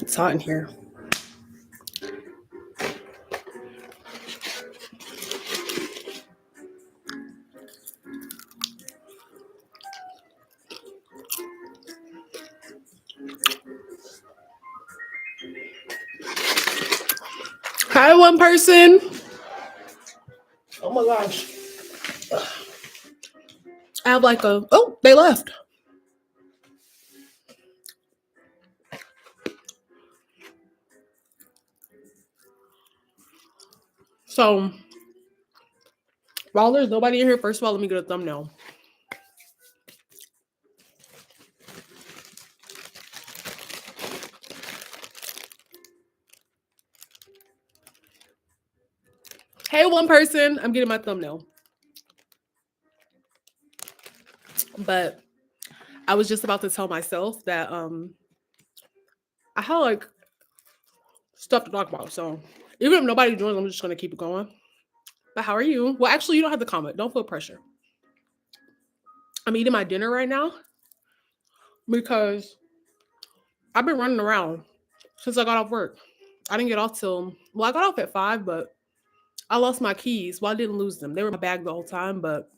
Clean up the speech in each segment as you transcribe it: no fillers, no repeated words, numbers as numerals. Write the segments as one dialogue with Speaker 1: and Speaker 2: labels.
Speaker 1: It's hot in here. Hi, one person. Oh my gosh. I have like a. Oh, they left. So, while there's nobody in here, first of all, let me get a thumbnail. Hey, one person. I'm getting my thumbnail. But I was just about to tell myself that I had like stuff to talk about. So even if nobody joins, I'm just gonna keep it going. But how are you? Well, actually, you don't have to comment. Don't feel pressure. I'm eating my dinner right now because I've been running around since I got off work. I didn't get off till I got off at 5, but I lost my keys. Well, I didn't lose them. They were in my bag the whole time, but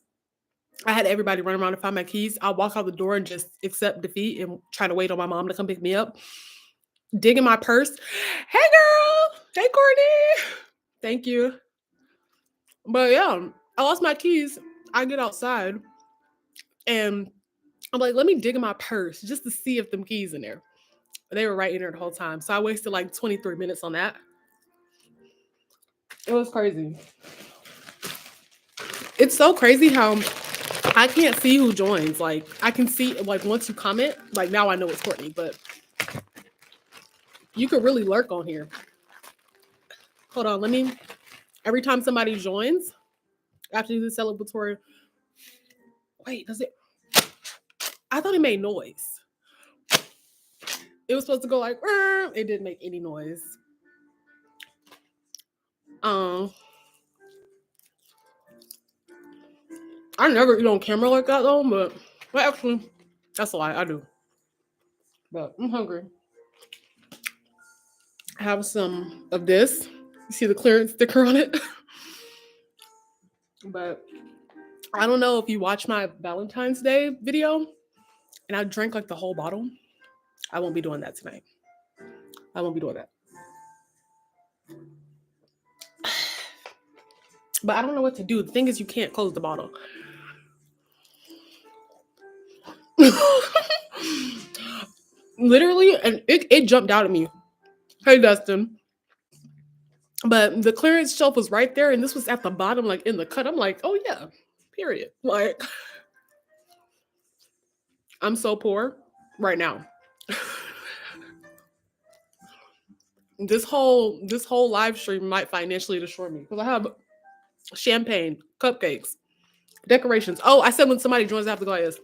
Speaker 1: I had everybody run around to find my keys. I walk out the door and just accept defeat and try to wait on my mom to come pick me up. Dig in my purse. Hey girl. Hey Courtney. Thank you. But yeah, I lost my keys. I get outside and I'm like, let me dig in my purse just to see if them keys in there. They were right in there the whole time. So I wasted like 23 minutes on that. It was crazy. It's so crazy how I can't see who joins. Like I can see like once you comment, like now I know it's Courtney, but you could really lurk on here. Hold on, let me. Every time somebody joins, after the celebratory. Wait, does it? I thought it made noise. It was supposed to go like. It didn't make any noise. Um, I never eat on camera like that though, but actually, that's a lie. I do. But I'm hungry. I have some of this. You see the clearance sticker on it. But I don't know if you watched my Valentine's Day video and I drank like the whole bottle. I won't be doing that tonight. I won't be doing that. But I don't know what to do. The thing is, you can't close the bottle. Literally, and it jumped out at me. Hey, Dustin. But the clearance shelf was right there, and this was at the bottom, like in the cut. I'm like, oh yeah, period. Like, I'm so poor right now. This whole live stream might financially destroy me because I have champagne, cupcakes, decorations. Oh, I said when somebody joins, I have to go like this.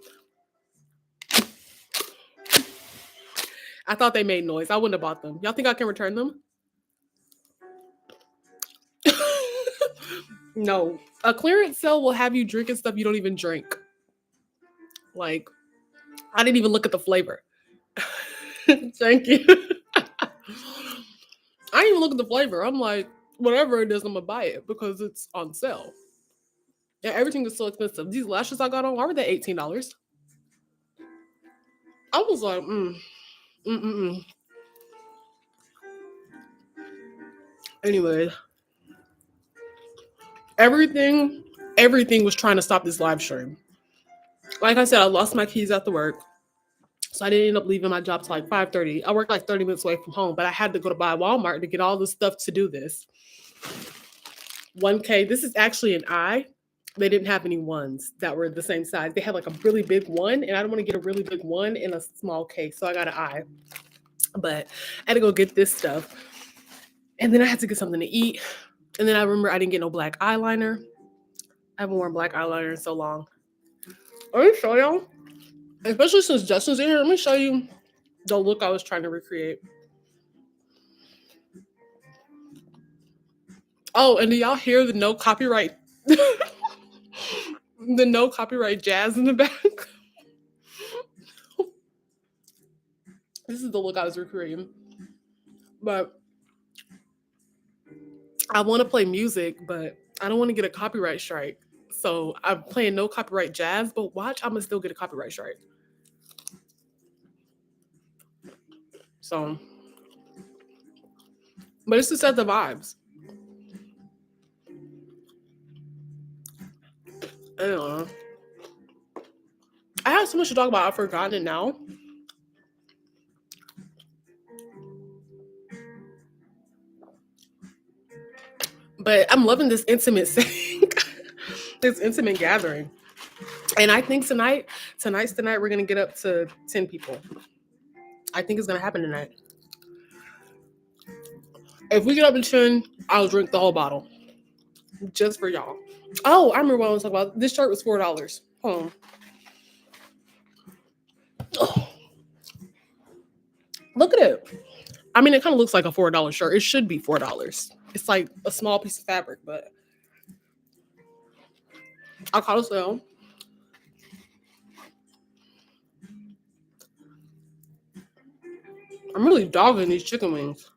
Speaker 1: I thought they made noise. I wouldn't have bought them. Y'all think I can return them? No. A clearance sale will have you drinking stuff you don't even drink. Like, I didn't even look at the flavor. Thank you. I didn't even look at the flavor. I'm like, whatever it is, I'm gonna buy it because it's on sale. Yeah, everything is so expensive. These lashes I got on, why were they $18? I was like, mm. Anyway, everything was trying to stop this live stream. Like I said, I lost my keys after work. So I didn't end up leaving my job till like 5:30. I worked like 30 minutes away from home, but I had to go to buy Walmart to get all the stuff to do this. 1K. This is actually an eye. They didn't have any ones that were the same size. They had like a really big one, and I don't want to get a really big one in a small case. So I got an eye. But I had to go get this stuff. And then I had to get something to eat. And then I remember I didn't get no black eyeliner. I haven't worn black eyeliner in so long. Let me show y'all. Especially since Justin's in here, let me show you the look I was trying to recreate. Oh, and do y'all hear the no copyright? The no copyright jazz in the back. This is the look I was recreating. But I want to play music, but I don't want to get a copyright strike. So I'm playing no copyright jazz, but watch, I'm gonna still get a copyright strike. So, but it's to set the vibes. I don't know. I have so much to talk about. I've forgotten it now. But I'm loving this intimate setting, this intimate gathering. And I think tonight's the night we're gonna get up to 10 people. I think it's gonna happen tonight. If we get up to 10, I'll drink the whole bottle. Just for y'all. Oh, I remember what I was talking about. This shirt was $4. Hold on. Oh, look at it. I mean, it kind of looks like a $4 shirt. It should be $4. It's like a small piece of fabric, but I caught a sale. I'm really dogging these chicken wings.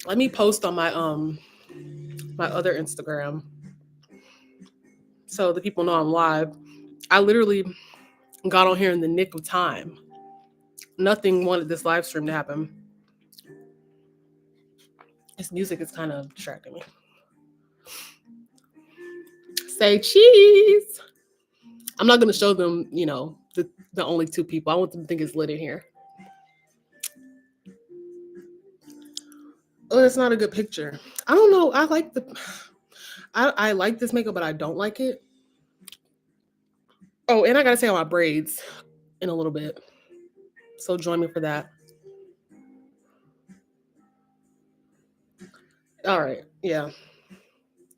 Speaker 1: Let me post on my other Instagram so the people know I'm live. I literally got on here in the nick of time. Nothing wanted this live stream to happen. This music is kind of distracting me. Say cheese. I'm not going to show them, the only two people. I want them to think it's lit in here. Oh, that's not a good picture. I don't know. I like this makeup, but I don't like it. Oh, and I got to say on my braids in a little bit. So join me for that. All right. Yeah.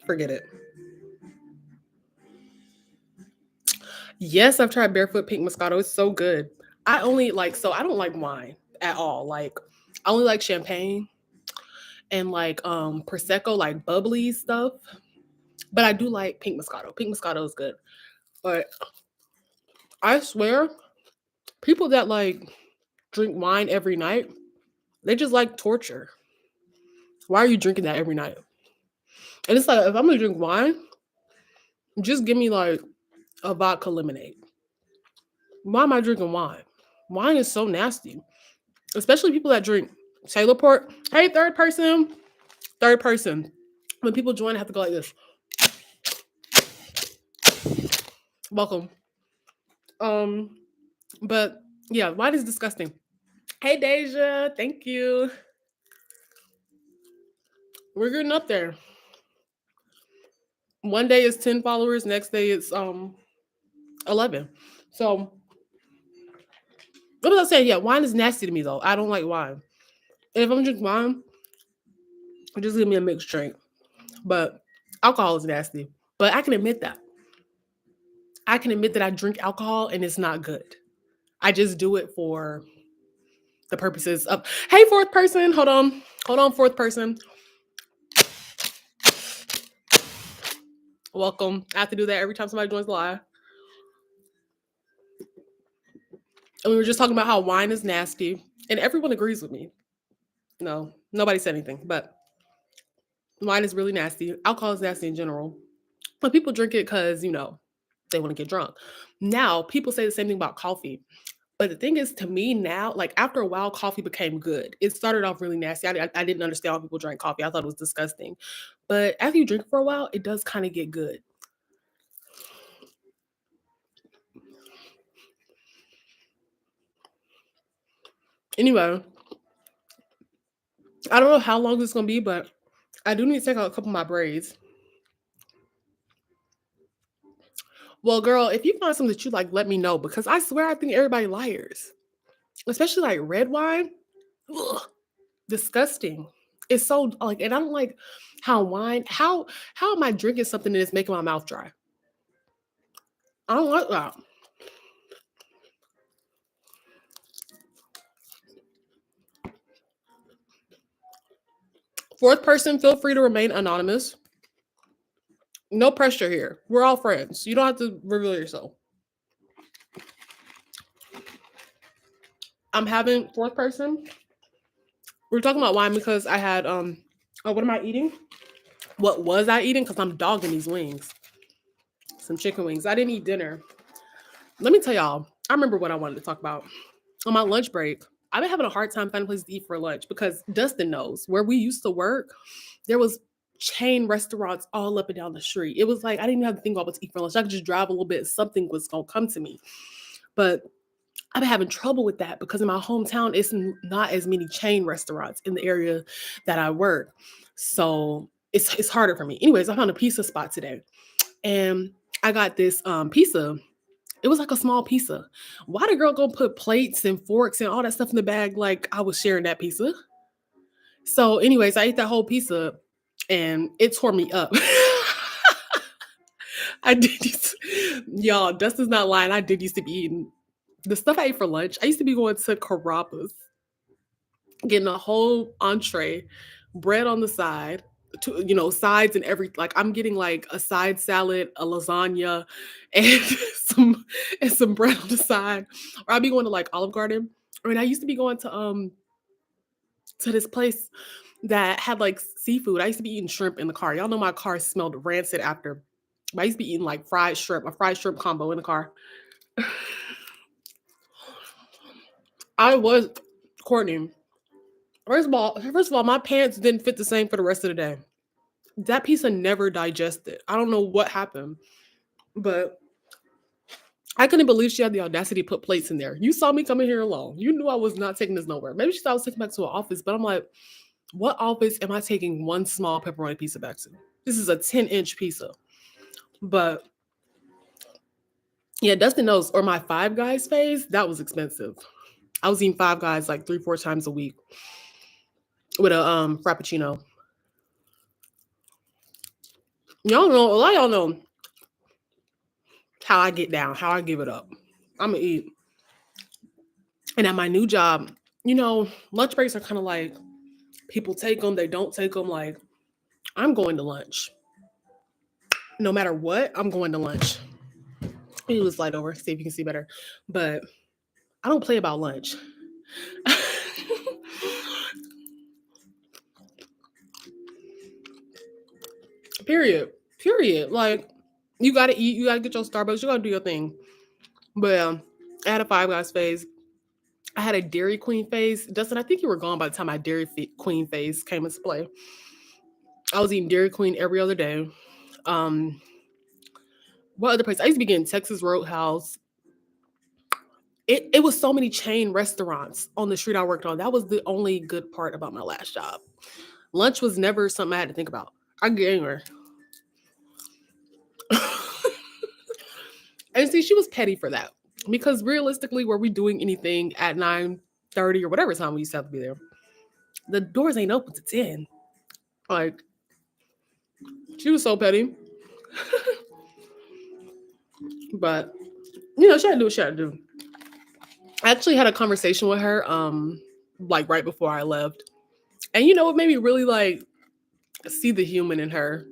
Speaker 1: Forget it. Yes, I've tried Barefoot Pink Moscato. It's so good. I don't like wine at all. Like, I only like champagne and like Prosecco, like bubbly stuff. But I do like Pink Moscato. Pink Moscato is good. But I swear, people that like drink wine every night, they just like torture. Why are you drinking that every night? And it's like, if I'm gonna drink wine, just give me like a vodka lemonade. Why am I drinking wine? Wine is so nasty, especially people that drink Taylor Port. Hey, third person. When people join, I have to go like this. Welcome. But yeah, wine is disgusting. Hey, Deja, thank you. We're getting up there. One day it's 10 followers, next day it's 11. So what was I saying? Yeah, wine is nasty to me though. I don't like wine. And if I'm drinking wine, just give me a mixed drink. But alcohol is nasty. But I can admit that. I can admit that I drink alcohol and it's not good. I just do it for the purposes of, hey, fourth person, hold on, fourth person. Welcome. I have to do that every time somebody joins live. And we were just talking about how wine is nasty, and everyone agrees with me. No, nobody said anything, but wine is really nasty. Alcohol is nasty in general. But people drink it because, they want to get drunk. Now, people say the same thing about coffee. But the thing is, to me now, like after a while, coffee became good. It started off really nasty. I didn't understand why people drank coffee. I thought it was disgusting. But after you drink for a while, it does kind of get good. Anyway, I don't know how long this is going to be, but I do need to take out a couple of my braids. Well, girl, if you find something that you like, let me know because I swear I think everybody liars, especially like red wine. Ugh, disgusting. It's so like, and I don't like how wine. How am I drinking something that is making my mouth dry? I don't like that. Fourth person, feel free to remain anonymous. No pressure here. We're all friends. You don't have to reveal yourself. I'm having fourth person. We're talking about wine because I had oh, what am I eating? What was I eating? Because I'm dogging these wings. Some chicken wings. I didn't eat dinner. Let me tell y'all, I remember what I wanted to talk about. On my lunch break, I've been having a hard time finding places to eat for lunch because Dustin knows where we used to work, there was chain restaurants all up and down the street. It was like I didn't even have to think about what to eat for lunch. I could just drive a little bit, something was gonna come to me. But I've been having trouble with that because in my hometown, it's not as many chain restaurants in the area that I work. So it's harder for me. Anyways, I found a pizza spot today and I got this pizza. It was like a small pizza. Why the girl gonna put plates and forks and all that stuff in the bag like I was sharing that pizza? So, anyways, I ate that whole pizza and it tore me up. I did used y'all, Dustin's not lying. I did used to be eating the stuff I ate for lunch. I used to be going to Carrabba's, getting a whole entree, bread on the side, sides and every like I'm getting like a side salad, a lasagna, and some bread on the side. Or I'd be going to like Olive Garden. I mean, I used to be going to this place that had like seafood. I used to be eating shrimp in the car. Y'all know my car smelled rancid after. But I used to be eating like a fried shrimp combo in the car. I was Courtney. First of all, my pants didn't fit the same for the rest of the day. That pizza never digested. I don't know what happened, but I couldn't believe she had the audacity to put plates in there. You saw me coming here alone. You knew I was not taking this nowhere. Maybe she thought I was taking back to an office, but I'm like, what office am I taking one small pepperoni pizza back to? This is a 10-inch pizza. But yeah, Dustin knows. Or my Five Guys phase, that was expensive. I was eating Five Guys like 3-4 times a week with a frappuccino. Y'all know, a lot of y'all know how I get down, how I give it up. I'm gonna eat. And at my new job, lunch breaks are kind of like people take them, they don't take them. Like, I'm going to lunch. No matter what, I'm going to lunch. He was light over, see if you can see better. But I don't play about lunch. Period. Period. Like, you gotta eat, you gotta get your Starbucks, you gotta do your thing. But I had a Five Guys phase. I had a Dairy Queen phase. Dustin, I think you were gone by the time my Queen phase came into play. I was eating Dairy Queen every other day. What other place? I used to be getting Texas Roadhouse. It was so many chain restaurants on the street I worked on. That was the only good part about my last job. Lunch was never something I had to think about. I get anywhere. And see, she was petty for that. Because realistically, were we doing anything at 9:30 or whatever time we used to have to be there? The doors ain't open to 10. Like, she was so petty. But, she had to do what she had to do. I actually had a conversation with her, like right before I left. And it made me really like see the human in her.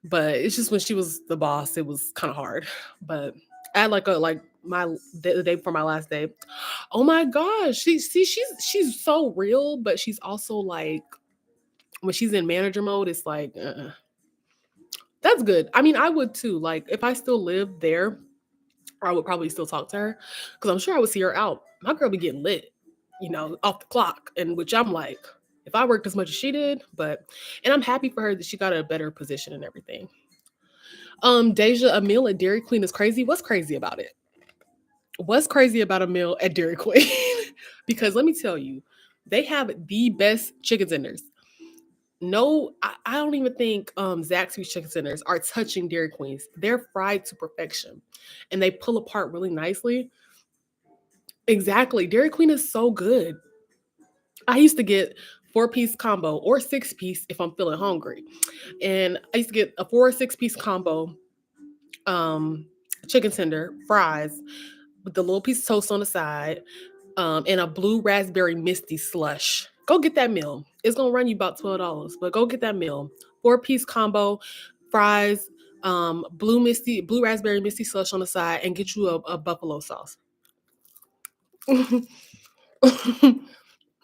Speaker 1: But it's just when she was the boss, it was kind of hard. But I had the day before my last day. Oh my gosh, she's so real, but she's also like when she's in manager mode, it's like that's good. I mean, I would too. Like if I still lived there, I would probably still talk to her because I'm sure I would see her out. My girl be getting lit, off the clock, and which I'm like, if I worked as much as she did, and I'm happy for her that she got a better position and everything. Deja, a meal at Dairy Queen is crazy. What's crazy about it? What's crazy about a meal at Dairy Queen? Because let me tell you, they have the best chicken tenders. No, I don't even think Zaxby's chicken tenders are touching Dairy Queens. They're fried to perfection, and they pull apart really nicely. Exactly, Dairy Queen is so good. I used to get 4-piece combo or 6-piece if I'm feeling hungry, and I used to get a 4 or 6-piece combo, um, chicken tender, fries with the little piece of toast on the side, and a blue raspberry misty slush. Go get that meal. It's gonna run you about $12, but go get that meal. 4-piece combo, fries, blue raspberry misty slush on the side, and get you a buffalo sauce.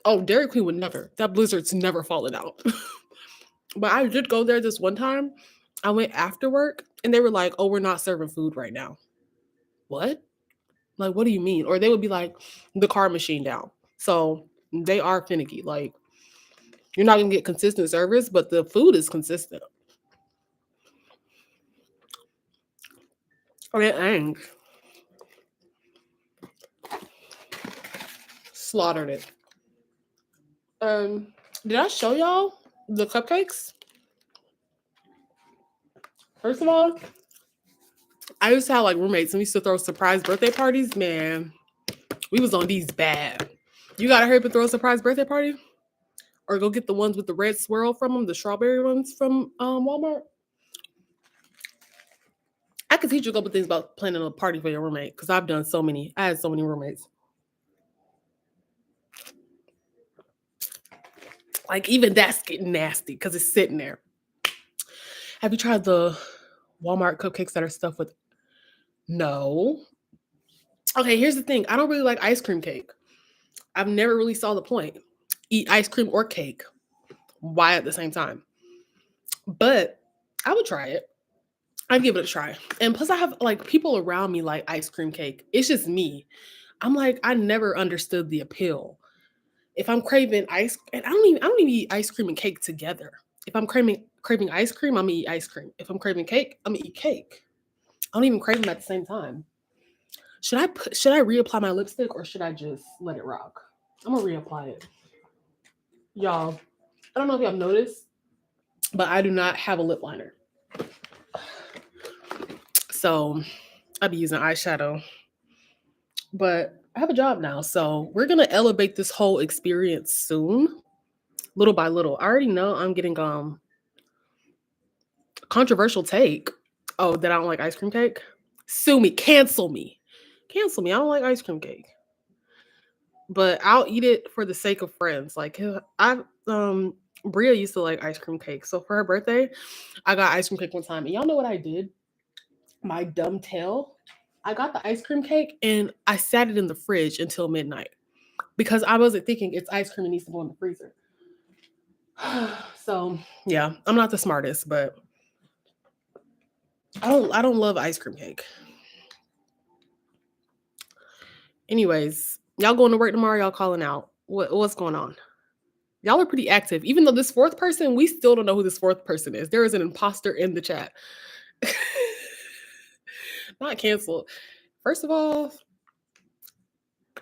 Speaker 1: Oh, Dairy Queen would never. That blizzard's never fallen out. But I did go there this one time. I went after work and they were like, "Oh, we're not serving food right now." What? Like, what do you mean? Or they would be like, "The card machine down." So they are finicky. Like, you're not gonna get consistent service, but the food is consistent. Oh, it ain't. Slaughtered it. Did I show y'all the cupcakes? First of all, I used to have like roommates and we used to throw surprise birthday parties. Man, we was on these bad. You gotta hurry up and throw a surprise birthday party? Or go get the ones with the red swirl from them, the strawberry ones from Walmart. I could teach you a couple things about planning a party for your roommate because I've done so many. I had so many roommates. Like even that's getting nasty because it's sitting there. Have you tried the Walmart cupcakes that are stuffed with? No. Okay, here's the thing. I don't really like ice cream cake. I've never really saw the point. Eat ice cream or cake. Why at the same time? But I would try it. I'd give it a try. And plus I have like people around me like ice cream cake. It's just me. I'm like, I never understood the appeal. If I'm craving ice, and I don't even eat ice cream and cake together. If I'm craving ice cream, I'm gonna eat ice cream. If I'm craving cake, I'm gonna eat cake. I don't even crave them at the same time. Should I reapply my lipstick or should I just let it rock? I'm gonna reapply it. Y'all, I don't know if y'all noticed, but I do not have a lip liner. So I'll be using eyeshadow. But I have a job now, so we're gonna elevate this whole experience soon, little by little. I already know I'm getting controversial take. Oh, that I don't like ice cream cake? Sue me, cancel me. Cancel me. I don't like ice cream cake. But I'll eat it for the sake of friends. Like I Bria used to like ice cream cake. So for her birthday, I got ice cream cake one time. And y'all know what I did? My dumb tail. I got the ice cream cake and I sat it in the fridge until midnight because I wasn't thinking it's ice cream, it needs to go in the freezer. So yeah, I'm not the smartest, but I don't love ice cream cake. Anyways, y'all going to work tomorrow, y'all calling out. What's going on? Y'all are pretty active. Even though this fourth person, we still don't know who this fourth person is. There is an imposter in the chat. Not canceled. First of all,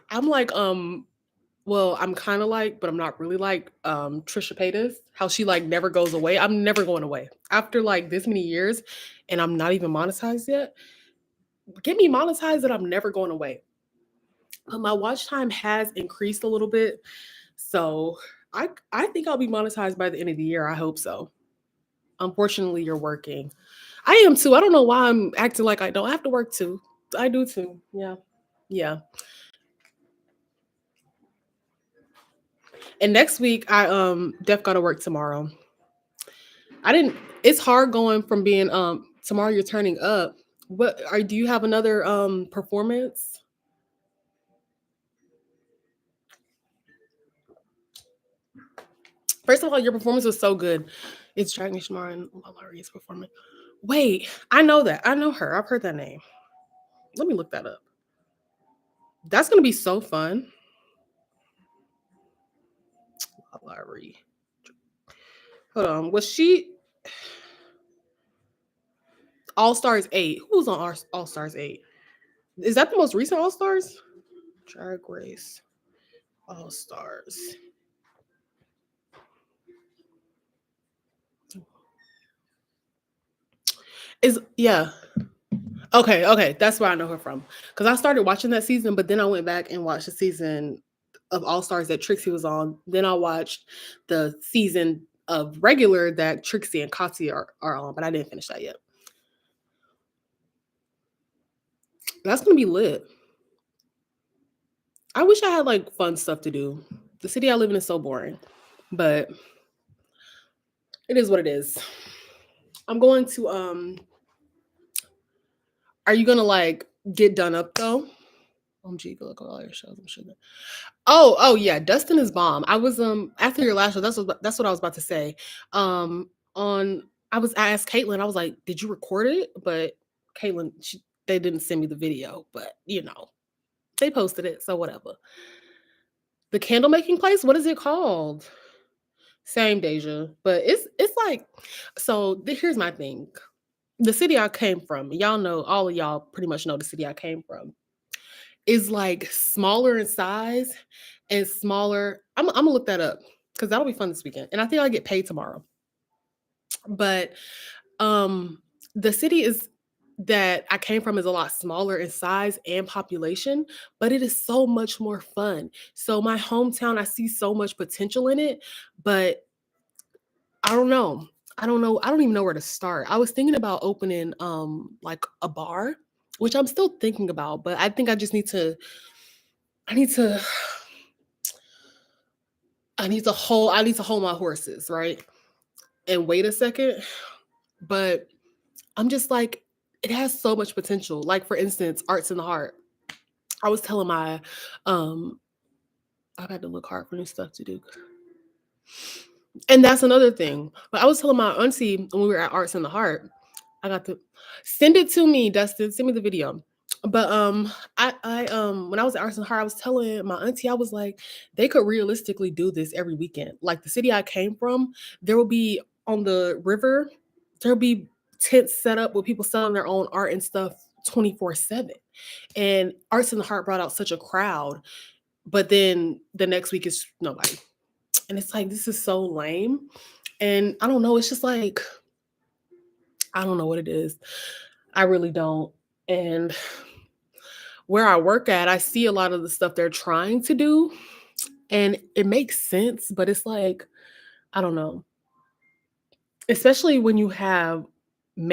Speaker 1: I'm like, well, I'm kind of like, but I'm not really like Trisha Paytas, how she like never goes away. I'm never going away. After like this many years and I'm not even monetized yet, get me monetized and I'm never going away. But my watch time has increased a little bit. So I think I'll be monetized by the end of the year. I hope so. Unfortunately, you're working. I am too. I don't know why I'm acting like I don't have to work too. I do too. Yeah. Yeah. And next week I def gotta work tomorrow. I didn't it's hard going from being tomorrow you're turning up. What are do you have another performance? First of all, your performance was so good. It's Dragon Shamar and Lari's performance. Wait, I know that. I know her. I've heard that name. Let me look that up. That's gonna be so fun. Larry. Hold on. Was she All Stars 8? Who was on All Stars 8? Is that the most recent All Stars? Drag Race All Stars. Is yeah. Okay. That's where I know her from. Because I started watching that season, but then I went back and watched the season of All Stars that Trixie was on. Then I watched the season of regular that Trixie and Katya are on, but I didn't finish that yet. That's gonna be lit. I wish I had like fun stuff to do. The city I live in is so boring, but it is what it is. I'm going to are you gonna like get done up though? OMG, go look at all your shows. I'm sure. Oh yeah, Dustin is bomb. I was after your last show. That's what I was about to say. On I asked Caitlin. I was like, "Did you record it?" But Caitlin, they didn't send me the video. But they posted it, so whatever. The candle making place. What is it called? Same Deja, but it's like here's my thing. The city I came from, y'all know, all of y'all pretty much know the city I came from, is like smaller in size and smaller. I'm gonna look that up because that'll be fun this weekend. And I think I get paid tomorrow. But the city is that I came from is a lot smaller in size and population, but it is so much more fun. So my hometown, I see so much potential in it, but I don't know. I don't know. I don't even know where to start. I was thinking about opening like a bar, which I'm still thinking about, but I think I just I need to I need to hold my horses, right? And wait a second. But I'm just like, it has so much potential. Like for instance, Arts in the Heart. I was telling my I've had to look hard for new stuff to do. And that's another thing. But I was telling my auntie when we were at Arts in the Heart, I got to send it to me, Dustin. Send me the video. But I when I was at Arts and Heart, I was telling my auntie, I was like, they could realistically do this every weekend. Like the city I came from, there will be on the river, there'll be tents set up with people selling their own art and stuff 24/7. And Arts in the Heart brought out such a crowd, but then the next week is nobody. And it's like, this is so lame. And I don't know, it's just like, I don't know what it is. I really don't. And where I work at, I see a lot of the stuff they're trying to do, and it makes sense, but it's like, I don't know. Especially when you have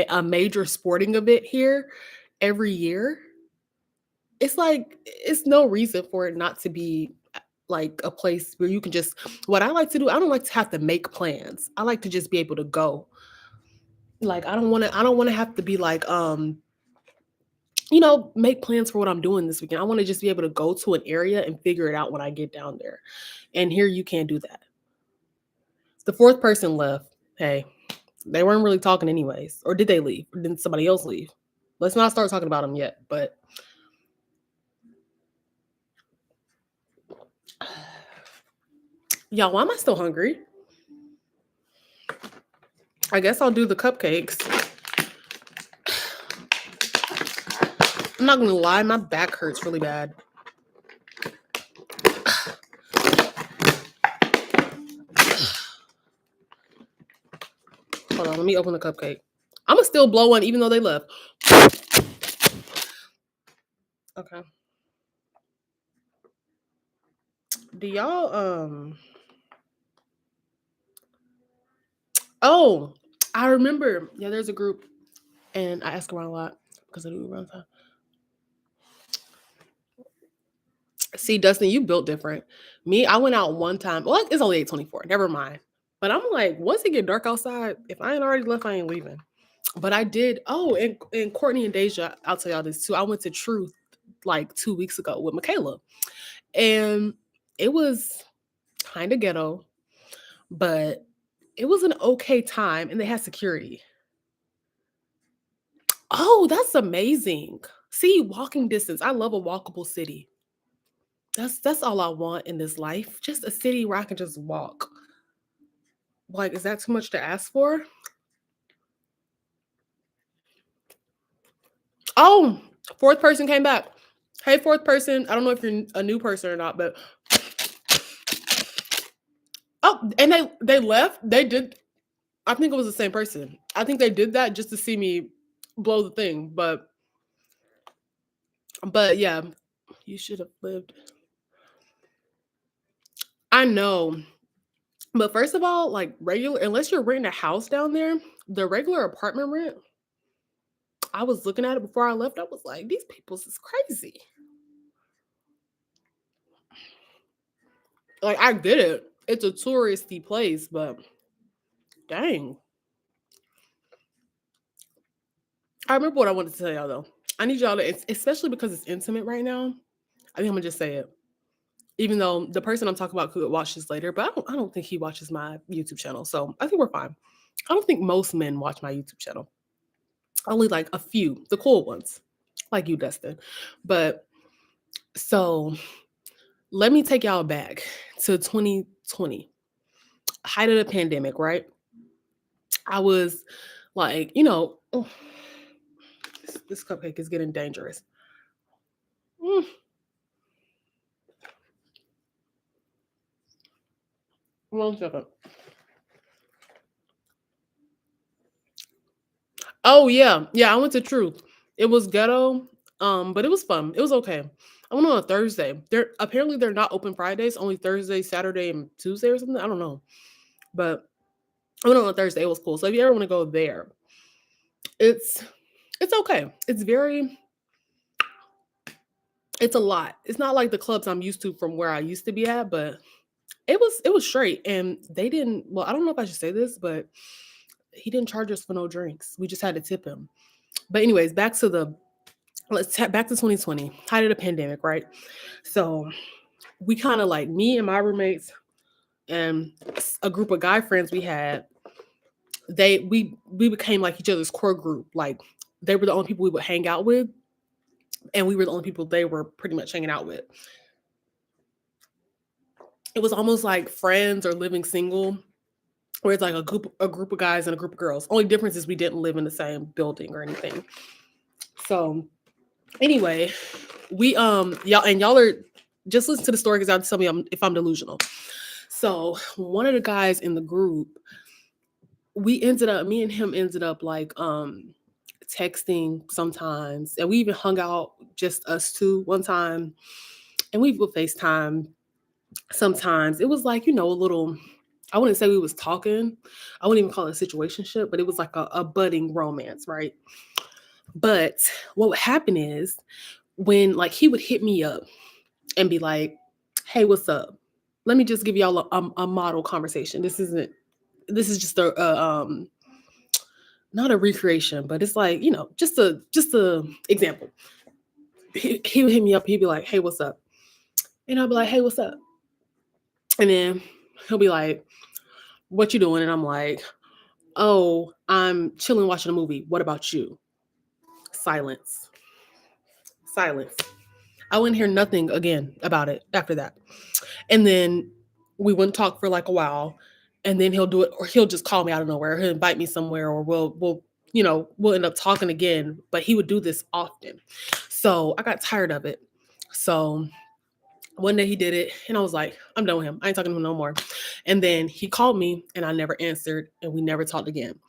Speaker 1: a major sporting event here every year, it's like it's no reason for it not to be like a place where you can just what I like to do, I don't like to have to make plans. I like to just be able to go. Like I don't want to have to be like make plans for what I'm doing this weekend. I want to just be able to go to an area and figure it out when I get down there. And here you can't do that. The fourth person left. Hey, they weren't really talking anyways. Or did they leave? Or did somebody else leave? Let's not start talking about them yet. But y'all, why am I still hungry? I guess I'll do the cupcakes. I'm not gonna lie, my back hurts really bad. Hold on, let me open the cupcake. I'ma still blow one even though they left. Okay. Do y'all oh, I remember. Yeah, there's a group and I ask around a lot because I do around time. See, Dustin, you built different. Me, I went out one time. Well, it's only 8:24. Never mind. But I'm like, once it get dark outside, if I ain't already left, I ain't leaving. But I did. Oh, and Courtney and Deja, I'll tell y'all this too. I went to Truth like 2 weeks ago with Michaela, and it was kind of ghetto, but it was an okay time, and they had security. Oh, that's amazing. See, walking distance. I love a walkable city. That's all I want in this life. Just a city where I can just walk. Like, is that too much to ask for? Oh, fourth person came back. Hey, fourth person. I don't know if you're a new person or not, but oh, and they left. They did. I think it was the same person. I think they did that just to see me blow the thing. But yeah, you should have lived. I know. But first of all, like regular, unless you're renting a house down there, the regular apartment rent, I was looking at it before I left. I was like, these people's is crazy. Like, I get it. It's a touristy place, but dang. I remember what I wanted to tell y'all though. I need y'all to, especially because it's intimate right now. I think I'm gonna just say it. Even though the person I'm talking about could watch this later, but I don't think he watches my YouTube channel. So I think we're fine. I don't think most men watch my YouTube channel. Only like a few, the cool ones, like you, Dustin. But so let me take y'all back to 2020, height of the pandemic, right? I was like, oh, this cupcake is getting dangerous. Mm, 1 second. Oh yeah, yeah. I went to Truth. It was ghetto, but it was fun. It was okay. I went on a Thursday. They're not open Fridays, only Thursday, Saturday, and Tuesday or something. I don't know, but I went on a Thursday. It was cool. So if you ever want to go there, it's it's okay. It's a lot. It's not like the clubs I'm used to from where I used to be at, but it was straight. And they didn't. Well, I don't know if I should say this, but he didn't charge us for no drinks. We just had to tip him. But anyways, back to 2020, height of the pandemic, right? So we kind of like me and my roommates and a group of guy friends we had. We became like each other's core group. Like they were the only people we would hang out with, and we were the only people they were pretty much hanging out with. It was almost like Friends or Living Single, where it's like a group of guys and a group of girls. Only difference is we didn't live in the same building or anything. So anyway, y'all are just listen to the story because y'all tell me if I'm delusional. So one of the guys in the group, me and him ended up like texting sometimes, and we even hung out just us two one time, and we would FaceTime sometimes. It was like, a little, I wouldn't say we was talking. I wouldn't even call it a situationship, but it was like a budding romance, right? But what would happen is when like he would hit me up and be like, "Hey, what's up? Let me just give y'all a model conversation. This is just a not a recreation, but it's like, just a example." He would hit me up. He'd be like, "Hey, what's up?" And I'll be like, "Hey, what's up?" And then he'll be like, "What you doing?" And I'm like, "Oh, I'm chilling watching a movie. What about you?" Silence. Silence. I wouldn't hear nothing again about it after that. And then we wouldn't talk for like a while. And then he'll do it, or he'll just call me out of nowhere. He'll invite me somewhere, or we'll end up talking again. But he would do this often. So I got tired of it. So one day he did it, and I was like, I'm done with him. I ain't talking to him no more. And then he called me, and I never answered, and we never talked again.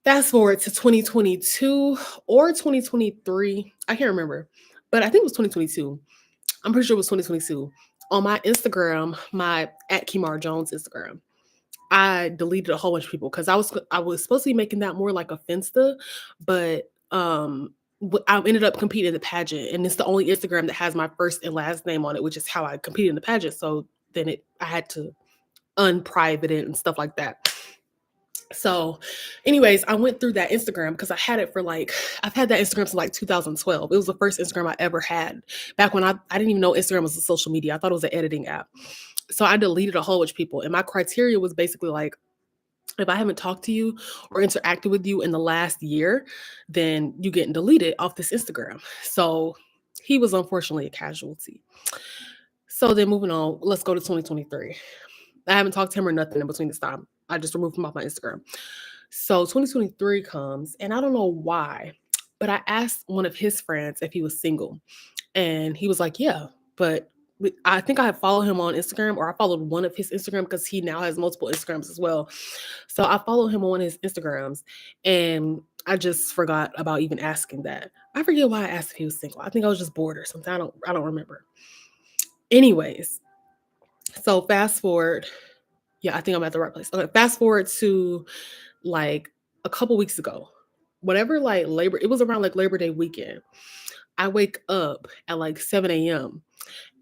Speaker 1: Fast forward to 2022 or 2023. I can't remember, but I think it was 2022. I'm pretty sure it was 2022. On my Instagram, my at Kimar Jones Instagram, I deleted a whole bunch of people because I was supposed to be making that more like a Finsta, but I ended up competing in the pageant, and it's the only Instagram that has my first and last name on it, which is how I competed in the pageant. So then I had to unprivate it and stuff like that. So, anyways, I went through that Instagram because I've had that Instagram since like 2012. It was the first Instagram I ever had back when I didn't even know Instagram was a social media. I thought it was an editing app. So I deleted a whole bunch of people. And my criteria was basically like, if I haven't talked to you or interacted with you in the last year, then you getting deleted off this Instagram. So he was unfortunately a casualty. So then moving on, let's go to 2023. I haven't talked to him or nothing in between this time. I just removed him off my Instagram. So 2023 comes, and I don't know why, but I asked one of his friends if he was single, and he was like, "Yeah," but I think I followed him on Instagram, or I followed one of his Instagram because he now has multiple Instagrams as well. So I followed him on one of his Instagrams, and I just forgot about even asking that. I forget why I asked if he was single. I think I was just bored or something. I don't remember. Anyways, so fast forward. Yeah, I think I'm at the right place. Okay, fast forward to like a couple weeks ago. Whatever, like it was around like Labor Day weekend. I wake up at like 7 a.m.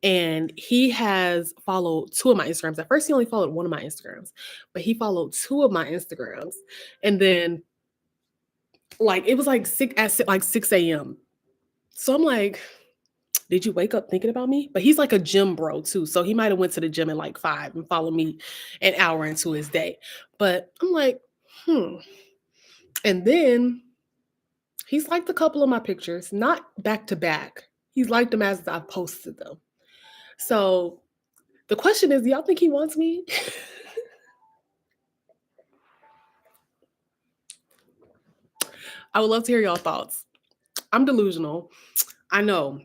Speaker 1: and he has followed two of my Instagrams. At first, he only followed one of my Instagrams, but he followed two of my Instagrams. And then like it was like 6 a.m. So I'm like, Did you wake up thinking about me? But he's like a gym bro too. So he might have went to the gym at like 5 and followed me an hour into his day. But I'm like, hmm. And then he's liked a couple of my pictures, not back to back. He's liked them as I posted them. So the question is, do y'all think he wants me? I would love to hear y'all thoughts. I'm delusional. I know.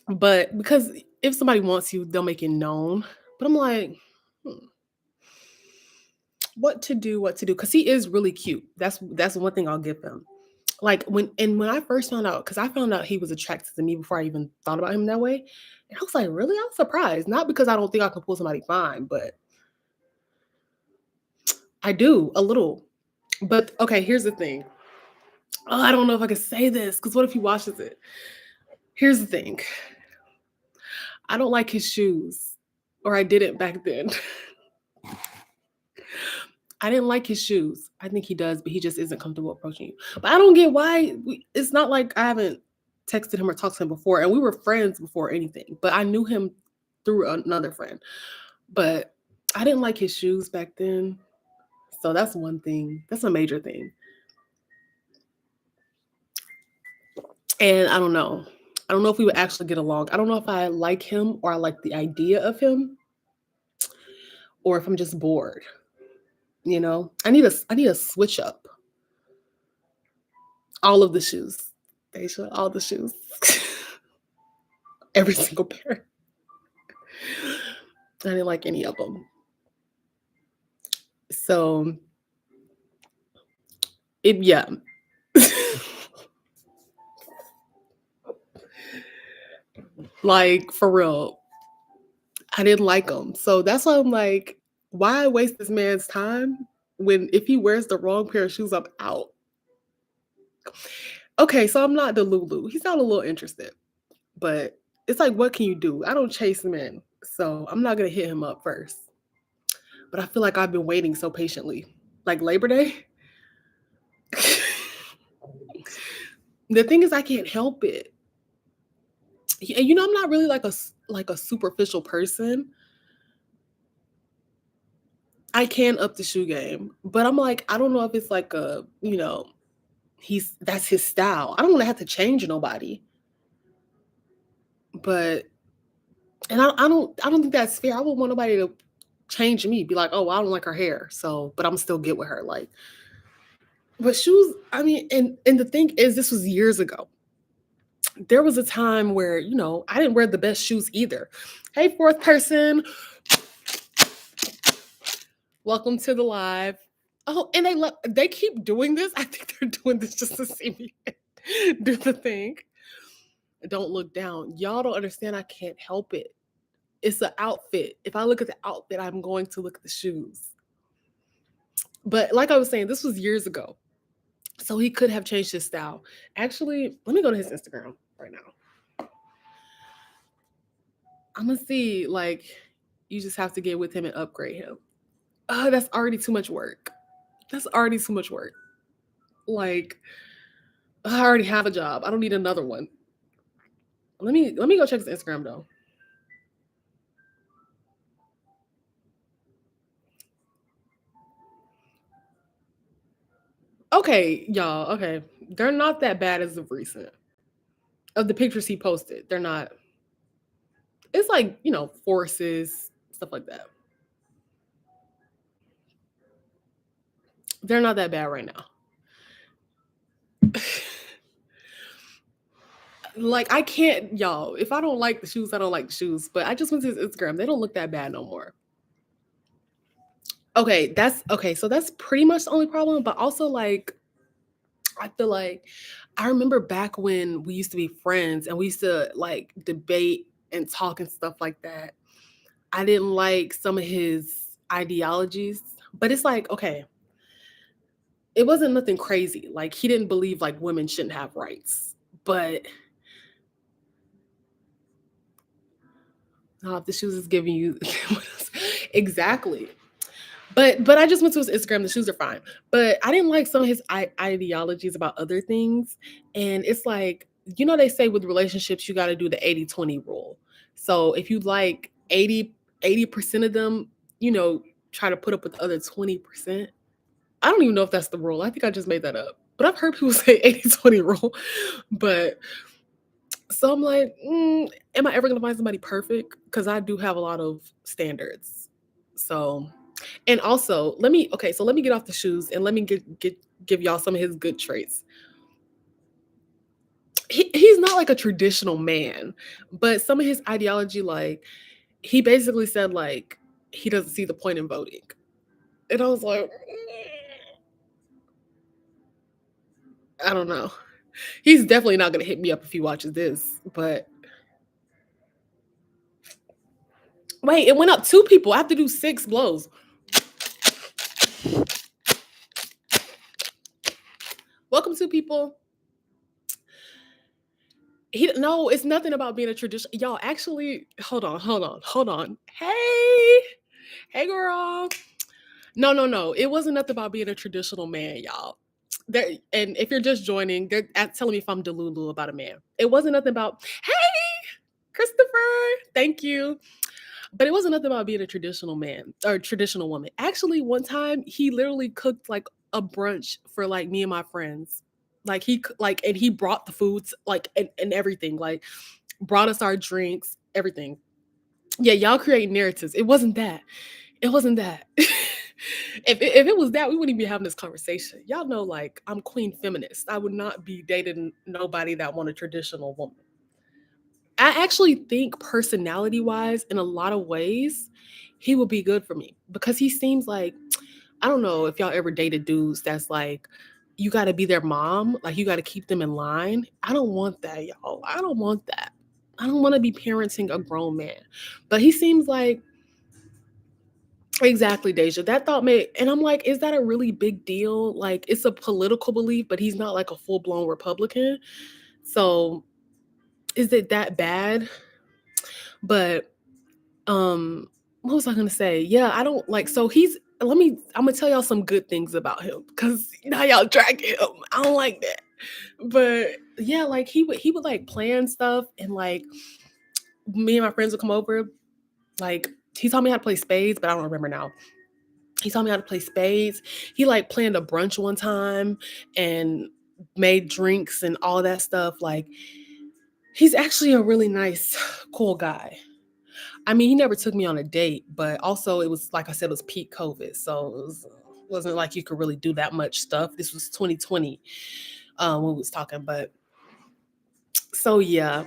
Speaker 1: But because if somebody wants you, they'll make it known. But I'm like, what to do, because he is really cute. That's one thing I'll give him. Like when I first found out, because I found out he was attracted to me before I even thought about him that way. And I was like, really? I was surprised. Not because I don't think I can pull somebody fine, but I do a little. But okay, here's the thing. Oh, I don't know if I can say this, because what if he washes it? Here's the thing. I don't like his shoes. Or I didn't back then. I didn't like his shoes. I think he does, but he just isn't comfortable approaching you. But I don't get why. It's not like I haven't texted him or talked to him before, and we were friends before anything. But I knew him through another friend. But I didn't like his shoes back then. So that's one thing. That's a major thing. And I don't know. I don't know if we would actually get along. I don't know if I like him or I like the idea of him, or if I'm just bored. You know, I need a switch up. All of the shoes. Deja, all the shoes. Every single pair. I didn't like any of them. So yeah. Like for real. I didn't like them. So that's why I'm like, why waste this man's time when if he wears the wrong pair of shoes, I'm out. Okay, so I'm not the Lulu. He's not a little interested. But it's like, what can you do? I don't chase men. So I'm not gonna hit him up first. But I feel like I've been waiting so patiently. Like Labor Day. The thing is, I can't help it. And you know, I'm not really like a superficial person. I can up the shoe game, but I'm like, I don't know if it's like a, you know, that's his style. I don't want to have to change nobody. But and I don't think that's fair. I wouldn't want nobody to change me, be like, oh, well, I don't like her hair. So, but I'm still get with her. Like, but shoes, I mean, and the thing is, this was years ago. There was a time where, you know, I didn't wear the best shoes either. Hey, fourth person. Welcome to the live. Oh, and they keep doing this. I think they're doing this just to see me do the thing. Don't look down. Y'all don't understand. I can't help it. It's an outfit. If I look at the outfit, I'm going to look at the shoes. But like I was saying, this was years ago. So he could have changed his style. Actually, let me go to his Instagram right now. I'm gonna see, like, you just have to get with him and upgrade him. That's already too much work. That's already too much work. Like, I already have a job. I don't need another one. Let me go check his Instagram though. Okay, y'all. Okay, they're not that bad as of recent. Of the pictures he posted, they're not. It's like, you know, forces, stuff like that. They're not that bad right now. Like, I can't, y'all. If I don't like the shoes, I don't like the shoes. But I just went to his Instagram. They don't look that bad no more. Okay, that's okay. So that's pretty much the only problem. But also, like, I feel like I remember back when we used to be friends and we used to like debate and talk and stuff like that. I didn't like some of his ideologies, but it's like, okay, it wasn't nothing crazy. Like he didn't believe like women shouldn't have rights. But if the shoes is giving you exactly. But I just went to his Instagram. The shoes are fine. But I didn't like some of his ideologies about other things. And it's like they say with relationships, you got to do the 80-20 rule. So if you like 80% of them, try to put up with the other 20%. I don't even know if that's the rule. I think I just made that up. But I've heard people say 80-20 rule. But so I'm like, am I ever going to find somebody perfect? Because I do have a lot of standards. So, and also, let me get off the shoes and let me give y'all some of his good traits. He's not like a traditional man, but some of his ideology, like, he basically said, like, he doesn't see the point in voting. And I was like, I don't know. He's definitely not going to hit me up if he watches this, but wait, it went up 2 people. I have to do 6 blows. Welcome to people. No, it's nothing about being a tradition. Y'all, actually, hold on. Hey, girl. No. It wasn't nothing about being a traditional man, y'all. And if you're just joining, they're telling me if I'm delulu about a man. It wasn't nothing about, hey, Christopher, thank you. But it wasn't nothing about being a traditional man or traditional woman. Actually, one time he literally cooked like a brunch for like me and my friends. Like and he brought the foods like and everything, like brought us our drinks, everything. Yeah, y'all create narratives. It wasn't that. If it was that, we wouldn't even be having this conversation. Y'all know, like, I'm queen feminist. I would not be dating nobody that want a traditional woman. I actually think personality wise, in a lot of ways, he would be good for me because he seems like, I don't know if y'all ever dated dudes that's like, you got to be their mom, like you got to keep them in line. I don't want that, y'all. I don't want that. I don't want to be parenting a grown man. But he seems like, exactly, Deja. That thought made, and I'm like, is that a really big deal? Like, it's a political belief, but he's not like a full blown Republican. So, is it that bad? But, what was I gonna say? Yeah, I don't like. So I'm gonna tell y'all some good things about him because now y'all drag him. I don't like that. But yeah, like he would like plan stuff and like me and my friends would come over. Like he taught me how to play spades, but I don't remember now. He taught me how to play spades. He like planned a brunch one time and made drinks and all that stuff. Like he's actually a really nice, cool guy. I mean, he never took me on a date, but also it was like I said, it was peak COVID, so wasn't like you could really do that much stuff. This was 2020 when we was talking, but so yeah.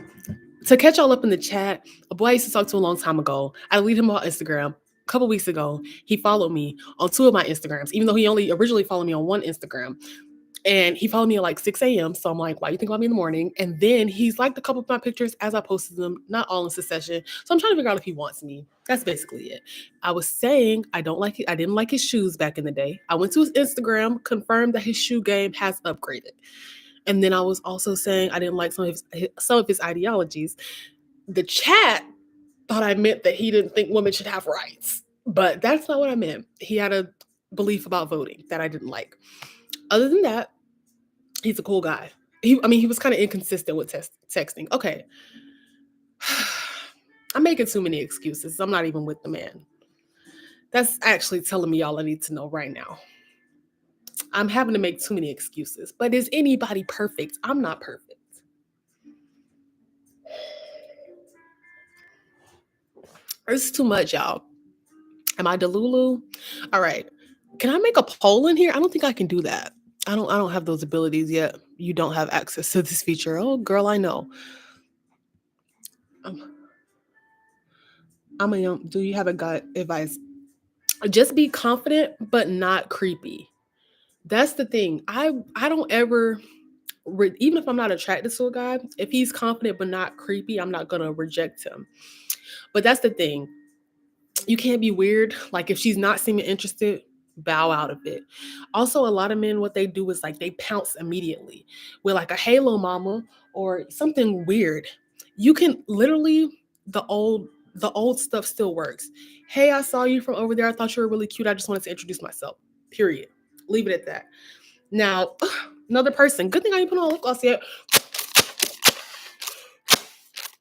Speaker 1: To catch all up in the chat, a boy I used to talk to a long time ago. I deleted him on Instagram. A couple weeks ago, he followed me on 2 of my Instagrams, even though he only originally followed me on 1 Instagram. And he followed me at like 6 a.m. So I'm like, why you think about me in the morning? And then he's liked a couple of my pictures as I posted them, not all in succession. So I'm trying to figure out if he wants me. That's basically it. I was saying I didn't like his shoes back in the day. I went to his Instagram, confirmed that his shoe game has upgraded. And then I was also saying I didn't like some of his ideologies. The chat thought I meant that he didn't think women should have rights, but that's not what I meant. He had a belief about voting that I didn't like. Other than that, he's a cool guy. He was kind of inconsistent with texting. Okay. I'm making too many excuses. I'm not even with the man. That's actually telling me all I need to know right now. I'm having to make too many excuses. But is anybody perfect? I'm not perfect. This is too much, y'all. Am I Delulu? All right. Can I make a poll in here? I don't think I can do that. I don't have those abilities yet. You don't have access to this feature. Oh, girl, I know. I'm a young. Do you have a gut advice? Just be confident, but not creepy. That's the thing. I don't ever, even if I'm not attracted to a guy, if he's confident but not creepy, I'm not gonna reject him. But that's the thing. You can't be weird. Like if she's not seeming interested, bow out of it. Also, a lot of men, what they do is like they pounce immediately with like a halo mama or something weird. You can literally the old stuff still works. Hey, I saw you from over there. I thought you were really cute. I just wanted to introduce myself. Period. Leave it at that. Now, another person. Good thing I didn't put on lip gloss yet.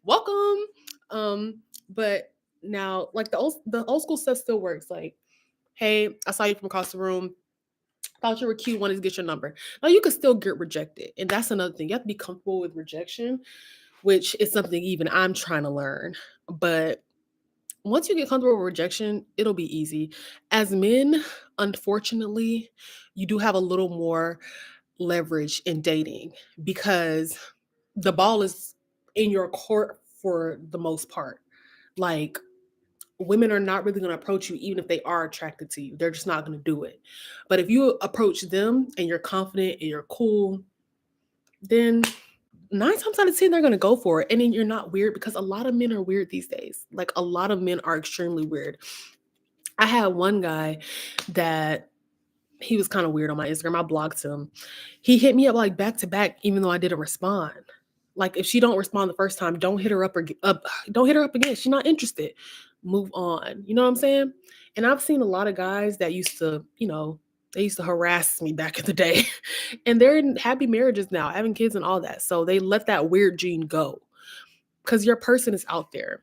Speaker 1: welcome. But now like the old school stuff still works. Like, hey, I saw you from across the room. Thought you were cute, wanted to get your number. Now you could still get rejected. And that's another thing. You have to be comfortable with rejection, which is something even I'm trying to learn. But once you get comfortable with rejection, it'll be easy. As men, unfortunately, you do have a little more leverage in dating because the ball is in your court for the most part. Like, women are not really going to approach you even if they are attracted to you. They're just not going to do it. But if you approach them and you're confident and you're cool, then 9 times out of 10, they're going to go for it. And then you're not weird because a lot of men are weird these days. Like, a lot of men are extremely weird. I had one guy that he was kind of weird on my Instagram. I blocked him. He hit me up like back to back, even though I didn't respond. Like, if she don't respond the first time, don't hit her up. Don't hit her up again. She's not interested. Move on. You know what I'm saying? And I've seen a lot of guys that used to, they used to harass me back in the day, and they're in happy marriages now, having kids and all that. So they let that weird gene go because your person is out there,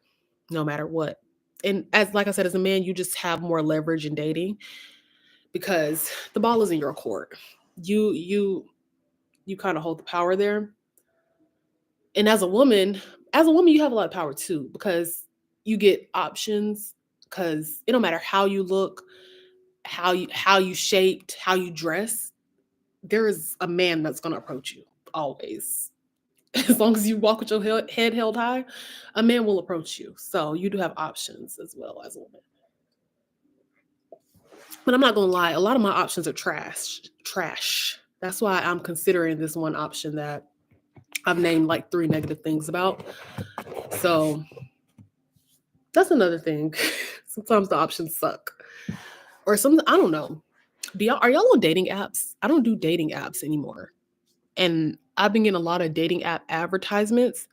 Speaker 1: no matter what. And as like I said, as a man, you just have more leverage in dating because the ball is in your court. You kind of hold the power there. And as a woman, you have a lot of power too because you get options because it don't matter how you look, how you shaped, how you dress, there is a man that's going to approach you always. As long as you walk with your head held high, a man will approach you. So you do have options as well as a woman. But I'm not gonna lie, a lot of my options are trash. Trash. That's why I'm considering this one option that I've named like 3 negative things about. So that's another thing. Sometimes the options suck. Or some I don't know. Are y'all on dating apps? I don't do dating apps anymore. And I've been getting a lot of dating app advertisements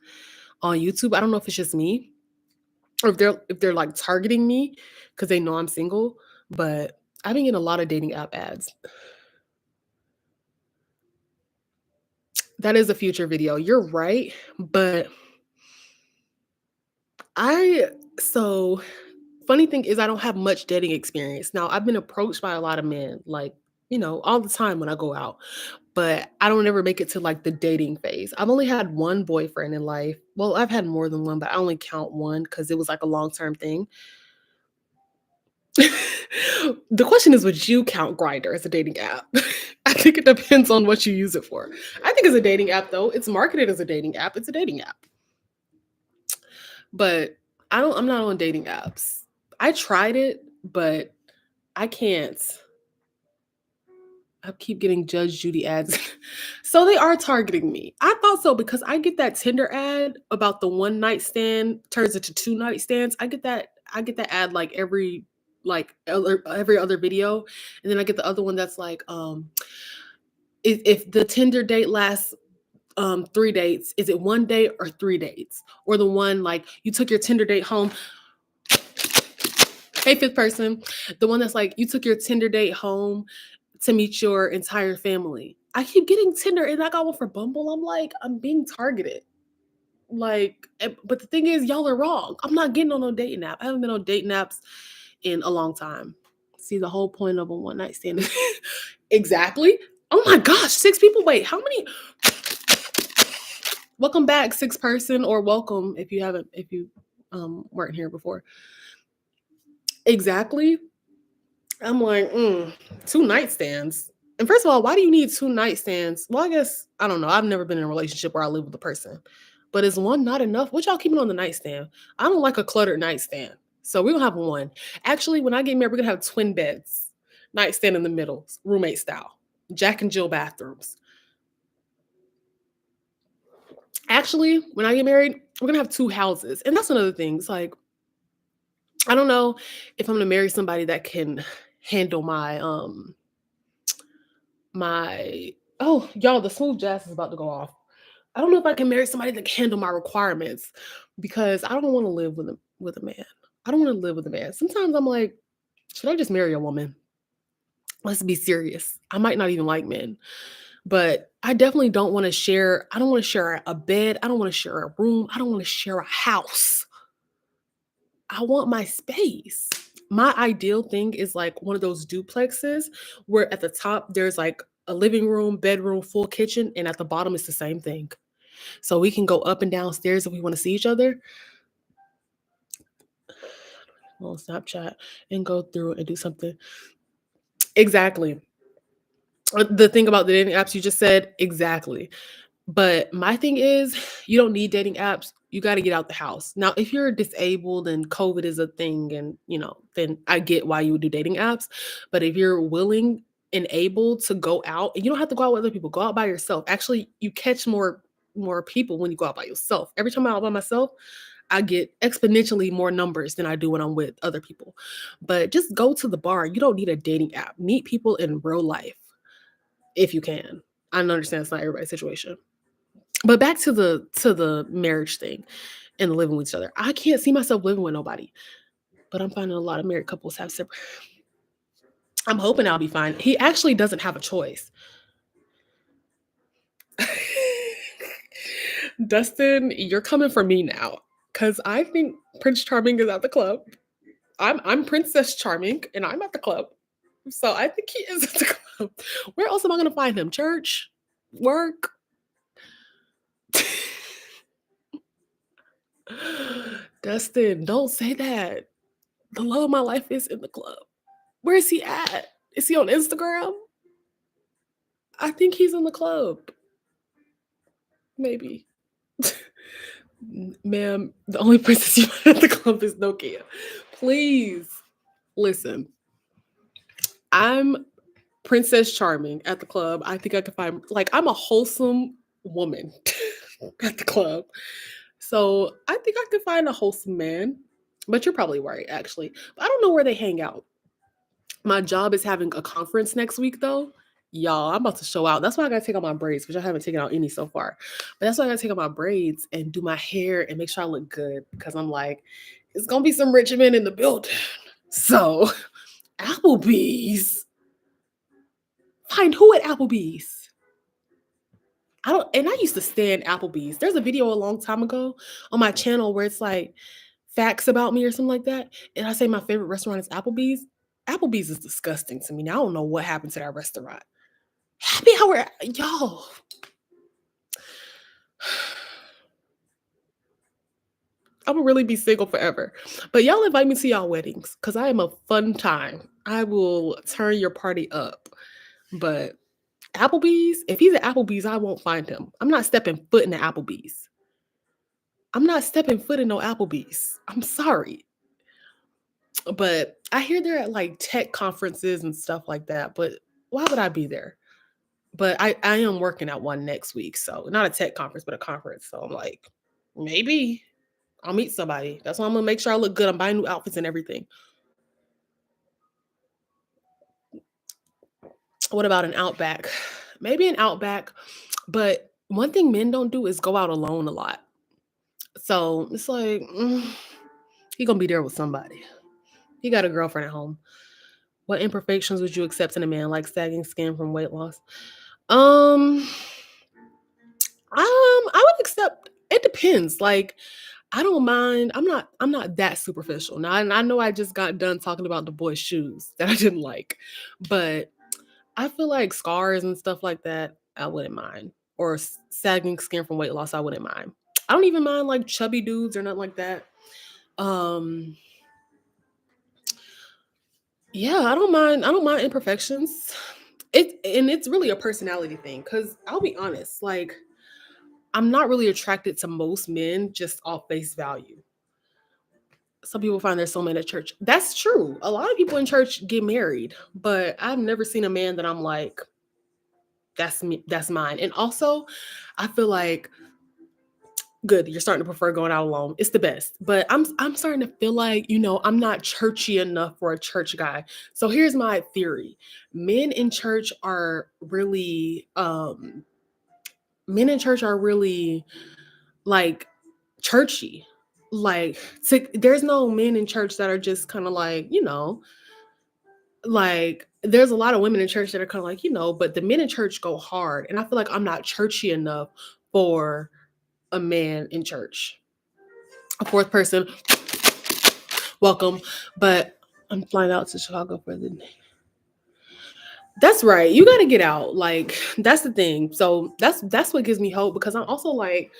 Speaker 1: on YouTube. I don't know if it's just me or if they're like targeting me because they know I'm single, but I've been getting a lot of dating app ads. That is a future video. You're right, but I so funny thing is I don't have much dating experience. Now, I've been approached by a lot of men, like, all the time when I go out, but I don't ever make it to like the dating phase. I've only had one boyfriend in life. Well, I've had more than one, but I only count one because it was like a long-term thing. The question is, would you count Grindr as a dating app? I think it depends on what you use it for. I think it's a dating app though. It's marketed as a dating app. It's a dating app. But I'm not on dating apps. I tried it, but I can't. I keep getting Judge Judy ads. So they are targeting me. I thought so because I get that Tinder ad about the one night stand turns into 2 night stands. I get that ad like every other video. And then I get the other one that's like, if the Tinder date lasts 3 dates, is it 1 date or 3 dates? Or the one like you took your Tinder date home. Hey, fifth person, the one that's like you took your Tinder date home to meet your entire family. I keep getting Tinder and I got one for Bumble. I'm like, I'm being targeted. Like, but the thing is, y'all are wrong. I'm not getting on no dating app. I haven't been on dating apps in a long time. See, the whole point of a one night stand. Exactly. Oh my gosh, 6 people. Wait, how many? Welcome back, 6 person, or welcome if you weren't here before. Exactly. I'm like, 2 nightstands. And first of all, why do you need 2 nightstands? Well, I guess I don't know. I've never been in a relationship where I live with a person. But is one not enough? What y'all keeping on the nightstand? I don't like a cluttered nightstand. So we're gonna have one. Actually, when I get married, we're gonna have twin beds, nightstand in the middle, roommate style, Jack and Jill bathrooms. Actually, when I get married, we're gonna have 2 houses. And that's another thing. It's like, I don't know if I'm gonna marry somebody that can handle my oh y'all, the smooth jazz is about to go off. I don't know if I can marry somebody that can handle my requirements because I don't want to live with a man. I don't want to live with a man. Sometimes I'm like, should I just marry a woman? Let's be serious. I might not even like men. But I definitely don't want to share. I don't want to share a bed. I don't want to share a room. I don't want to share a house. I want my space. My ideal thing is like one of those duplexes where at the top there's like a living room, bedroom, full kitchen, and at the bottom it's the same thing. So we can go up and downstairs if we want to see each other on Snapchat and go through and do something. Exactly. The thing about the dating apps you just said, exactly. But my thing is, you don't need dating apps. You got to get out the house. Now, if you're disabled and COVID is a thing, and then I get why you would do dating apps. But if you're willing and able to go out, and you don't have to go out with other people, go out by yourself. Actually, you catch more people when you go out by yourself. Every time I'm out by myself, I get exponentially more numbers than I do when I'm with other people. But just go to the bar. You don't need a dating app. Meet people in real life if you can. I understand it's not everybody's situation. But back to the marriage thing and living with each other. I can't see myself living with nobody, but I'm finding a lot of married couples have separate. I'm hoping I'll be fine. He actually doesn't have a choice. Dustin, you're coming for me now because I think Prince Charming is at the club. I'm Princess Charming and I'm at the club. So I think he is at the club. Where else am I gonna find him? Church? Work? Dustin, don't say that. The love of my life is in the club. Where is he at? Is he on Instagram? I think he's in the club. Maybe. Ma'am, the only princess you want at the club is Nokia. Please listen. I'm Princess Charming at the club. I think I could find, like, I'm a wholesome woman at the club. So I think I could find a wholesome man. But you're probably right, actually. But I don't know where they hang out. My job is having a conference next week, though. Y'all, I'm about to show out. That's why I gotta take out my braids, because I haven't taken out any so far. But that's why I gotta take out my braids and do my hair and make sure I look good. Because I'm like, it's gonna be some rich men in the building. So, Applebee's. Find who at Applebee's? I used to stand Applebee's. There's a video a long time ago on my channel where it's like facts about me or something like that. And I say my favorite restaurant is Applebee's. Applebee's is disgusting to me. Now I don't know what happened to that restaurant. Happy hour, y'all. I will really be single forever. But y'all invite me to y'all weddings because I am a fun time. I will turn your party up. But Applebee's, if he's at Applebee's, I won't find him. I'm not stepping foot in the Applebee's. I'm not stepping foot in no Applebee's. I'm sorry. But I hear they're at like tech conferences and stuff like that. But why would I be there? But I am working at one next week. So not a tech conference, but a conference. So I'm like, maybe I'll meet somebody. That's why I'm gonna make sure I look good. I'm buying new outfits and everything. What about an Outback? Maybe an Outback, but one thing men don't do is go out alone a lot. So it's like he gonna be there with somebody. He got a girlfriend at home. What imperfections would you accept in a man, like sagging skin from weight loss? Um, I would accept. It depends. Like, I don't mind. I'm not that superficial. Now, and I know I just got done talking about the boy's shoes that I didn't like, but I feel like scars and stuff like that, I wouldn't mind. Or sagging skin from weight loss, I wouldn't mind. I don't even mind like chubby dudes or nothing like that. Um, yeah, I don't mind imperfections. It's really a personality thing. Cause I'll be honest, like I'm not really attracted to most men just off face value. Some people find their soulmate at church. That's true. A lot of people in church get married, but I've never seen a man that I'm like, that's me, that's mine. And also, I feel like good, you're starting to prefer going out alone. It's the best. But I'm starting to feel like, I'm not churchy enough for a church guy. So here's my theory. Men in church are really men in church are really like churchy. Like there's no men in church that are just kind of like, like there's a lot of women in church that are kind of like, but the men in church go hard. And I feel like I'm not churchy enough for a man in church. A fourth person, welcome. But I'm flying out to Chicago for the day. That's right. You got to get out. Like that's the thing. So that's what gives me hope, because I'm also like,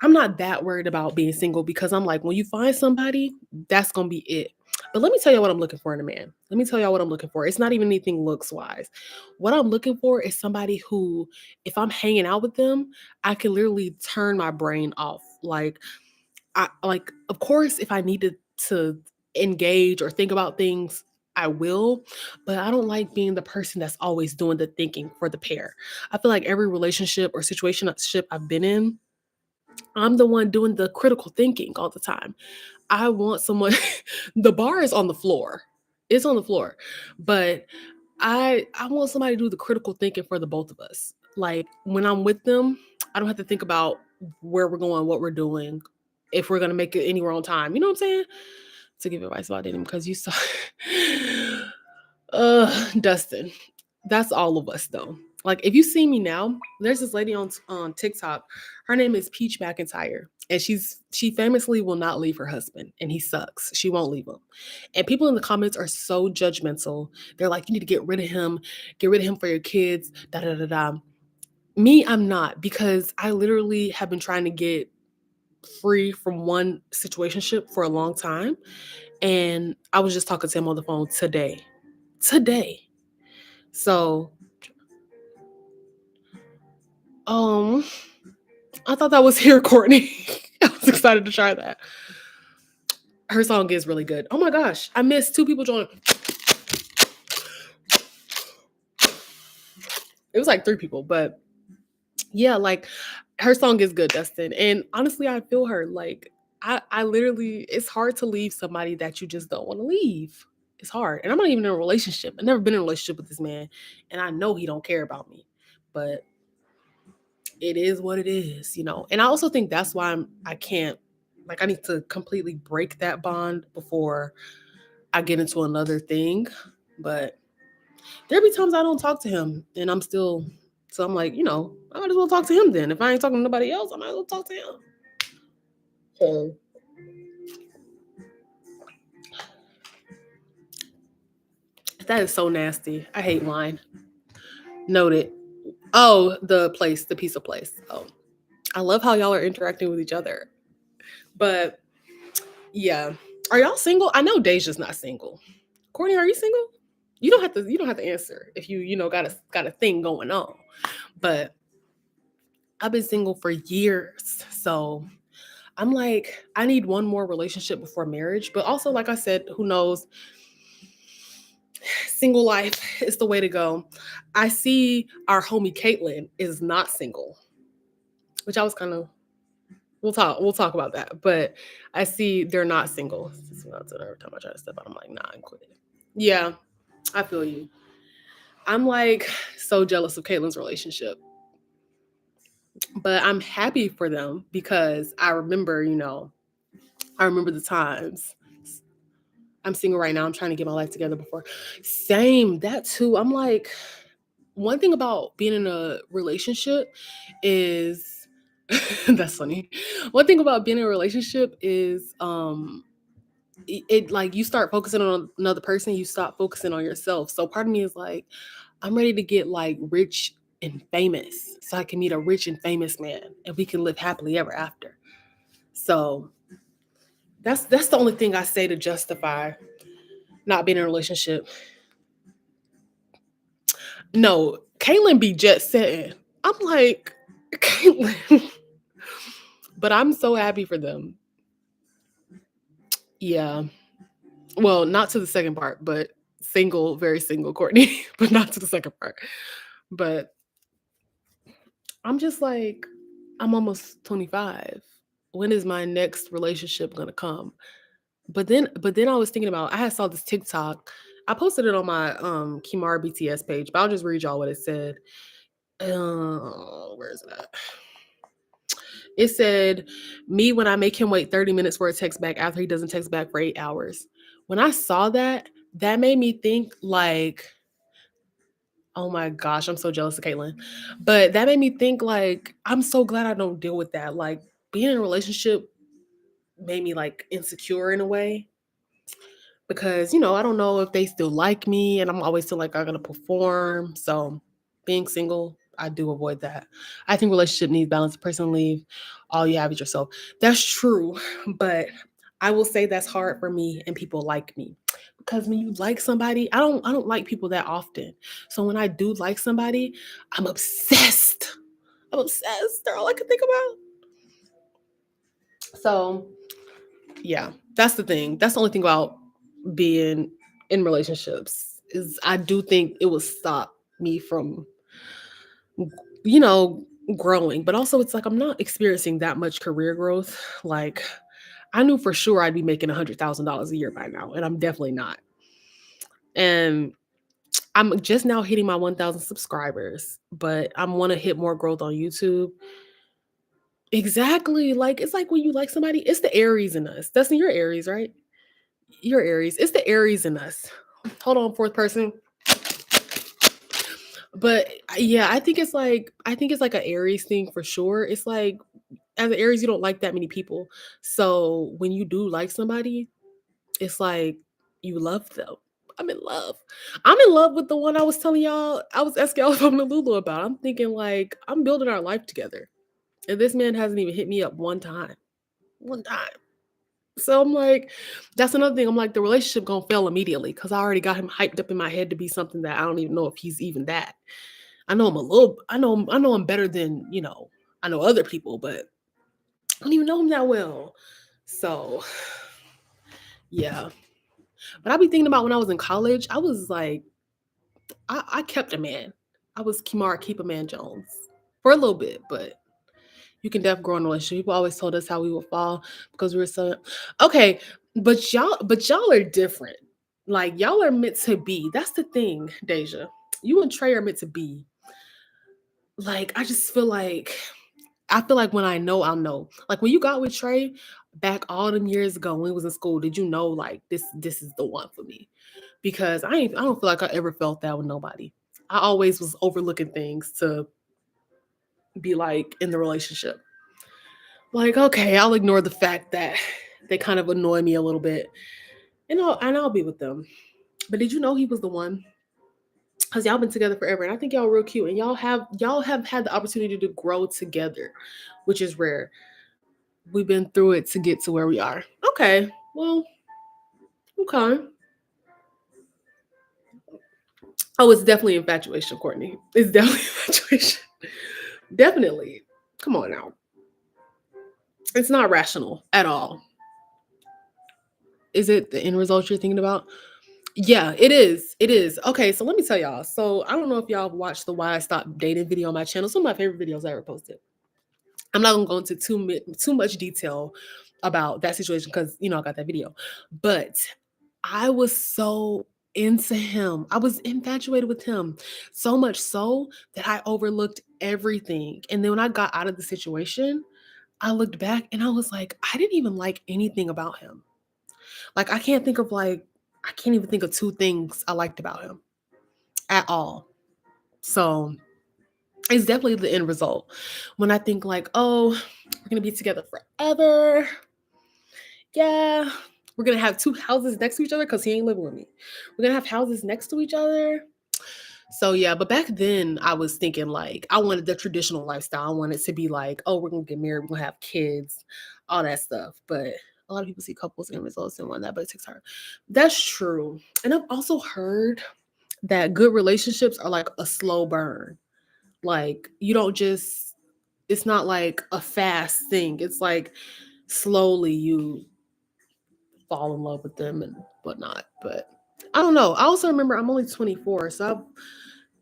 Speaker 1: I'm not that worried about being single, because I'm like, when you find somebody, that's going to be it. But let me tell you what I'm looking for in a man. Let me tell y'all what I'm looking for. It's not even anything looks wise. What I'm looking for is somebody who, if I'm hanging out with them, I can literally turn my brain off. Of course, if I needed to engage or think about things, I will, but I don't like being the person that's always doing the thinking for the pair. I feel like every relationship or situationship I've been in, I'm the one doing the critical thinking all the time. I want someone the bar is on the floor. It's on the floor. But I want somebody to do the critical thinking for the both of us. Like when I'm with them, I don't have to think about where we're going, what we're doing, if we're gonna make it anywhere on time. You know what I'm saying? To give advice about dating, because you saw Dustin. That's all of us though. Like if you see me now, there's this lady on TikTok. Her name is Peach McIntyre. And she famously will not leave her husband, and he sucks. She won't leave him. And people in the comments are so judgmental. They're like, you need to get rid of him for your kids, da da da da. Me, I'm not, because I literally have been trying to get free from one situationship for a long time. And I was just talking to him on the phone today. So, I thought that was here, Courtney. I was excited to try that. Her song is really good. Oh my gosh, I missed 2 people joining. It was like 3 people, but yeah, like her song is good, Dustin. And honestly, I feel her. Like I literally, it's hard to leave somebody that you just don't want to leave. It's hard. And I'm not even in a relationship. I've never been in a relationship with this man, and I know he don't care about me. But it is what it is, And I also think that's why I can't, like, I need to completely break that bond before I get into another thing. But there be times I don't talk to him, and so I'm like, I might as well talk to him then. If I ain't talking to nobody else, I might as well talk to him. So that is so nasty. I hate wine. Noted. Oh, the pizza place. Oh, I love how y'all are interacting with each other. But yeah, are y'all single? I know Deja's not single. Courtney, are you single? You don't have to answer if you got a thing going on. But I've been single for years, so I'm like, I need one more relationship before marriage. But also, like I said, who knows? Single life is the way to go. I see our homie Caitlin is not single, which I was kind of. We'll talk about that. But I see they're not single. Every time I try to step out, I'm like, nah, I'm quitting. Yeah, I feel you. I'm like so jealous of Caitlin's relationship. But I'm happy for them because I remember the times. I'm single right now. I'm trying to get my life together before. Same, that too. I'm like, one thing about being in a relationship is that's funny. One thing about being in a relationship is it like you start focusing on another person, you stop focusing on yourself. So part of me is like, I'm ready to get like rich and famous so I can meet a rich and famous man and we can live happily ever after. So that's the only thing I say to justify not being in a relationship. No, Caitlyn be jet setting. I'm like, Caitlyn. But I'm so happy for them. Yeah. Well, not to the second part, but single, very single, Courtney, but not to the second part. But I'm just like, I'm almost 25. When is my next relationship gonna come? But then I was thinking about, I had saw this TikTok. I posted it on my Kimara BTS page, but I'll just read y'all what it said. Where is it at? It said, me when I make him wait 30 minutes for a text back after he doesn't text back for 8 hours. When I saw that, that made me think like, oh my gosh, I'm so jealous of Caitlin. But that made me think like, I'm so glad I don't deal with that. Like being in a relationship made me like insecure in a way because, I don't know if they still like me and I'm always still like I'm gonna perform. So being single, I do avoid that. I think relationship needs balance. Personally, all you have is yourself. That's true, but I will say that's hard for me and people like me. Because when you like somebody, I don't like people that often. So when I do like somebody, I'm obsessed. I'm obsessed. They're all I can think about. So yeah, that's the thing. That's the only thing about being in relationships is I do think it will stop me from, you know, growing. But also it's like I'm not experiencing that much career growth. Like I knew for sure I'd be making $100,000 a year by now, and I'm definitely not. And I'm just now hitting my 1,000 subscribers, but I want to hit more growth on YouTube. Exactly. Like it's like when you like somebody, it's the Aries in us. That's your Aries, right? You're Aries. It's the Aries in us. Hold on, fourth person. But yeah, I think it's like an Aries thing for sure. It's like as an Aries, you don't like that many people. So when you do like somebody, it's like you love them. I'm in love. I'm in love with the one I was telling y'all. I was asking y'all from Lulu about. I'm thinking like I'm building our life together. And this man hasn't even hit me up one time. One time. So I'm like, that's another thing. I'm like, the relationship gonna fail immediately because I already got him hyped up in my head to be something that I don't even know if he's even that. I know him better than, I know other people, but I don't even know him that well. So yeah. But I be thinking about when I was in college, I was like, I kept a man. I was Kimara Keep a Man Jones for a little bit, but you can definitely grow in a relationship. People always told us how we would fall because we were so okay. But y'all are different. Like y'all are meant to be. That's the thing, Deja. You and Trey are meant to be. Like I feel like when I know, I'll know. Like when you got with Trey back all them years ago when we was in school, did you know like this is the one for me? Because I don't feel like I ever felt that with nobody. I always was overlooking things to be like in the relationship. Like, okay, I'll ignore the fact that they kind of annoy me a little bit. And I'll be with them. But did you know he was the one? Because y'all been together forever. And I think y'all real cute. And y'all have had the opportunity to grow together, which is rare. We've been through it to get to where we are. Okay. Well, okay. Oh, it's definitely infatuation, Courtney. It's definitely infatuation. Definitely. Come on now. It's not rational at all. Is it the end result you're thinking about? Yeah, it is. It is. Okay, so let me tell y'all. So I don't know if y'all have watched the Why I Stopped Dating video on my channel. Some of my favorite videos I ever posted. I'm not gonna go into too much detail about that situation because I got that video. But I was so into him. I was infatuated with him. So much so that I overlooked everything. And then when I got out of the situation, I looked back and I was like, I didn't even like anything about him. Like I can't even think of two things I liked about him at all. So it's definitely the end result. When I think like, oh, we're gonna be together forever. Yeah. We're gonna have two houses next to each other because he ain't living with me. We're gonna have houses next to each other. So yeah, but back then I was thinking like I wanted the traditional lifestyle. I wanted to be like, oh, we're gonna get married, we're gonna have kids, all that stuff. But a lot of people see couples and results and whatnot, but it takes time. That's true. And I've also heard that good relationships are like a slow burn. Like you don't just it's not like a fast thing. It's like slowly you fall in love with them and whatnot. But I don't know. I also remember I'm only 24, so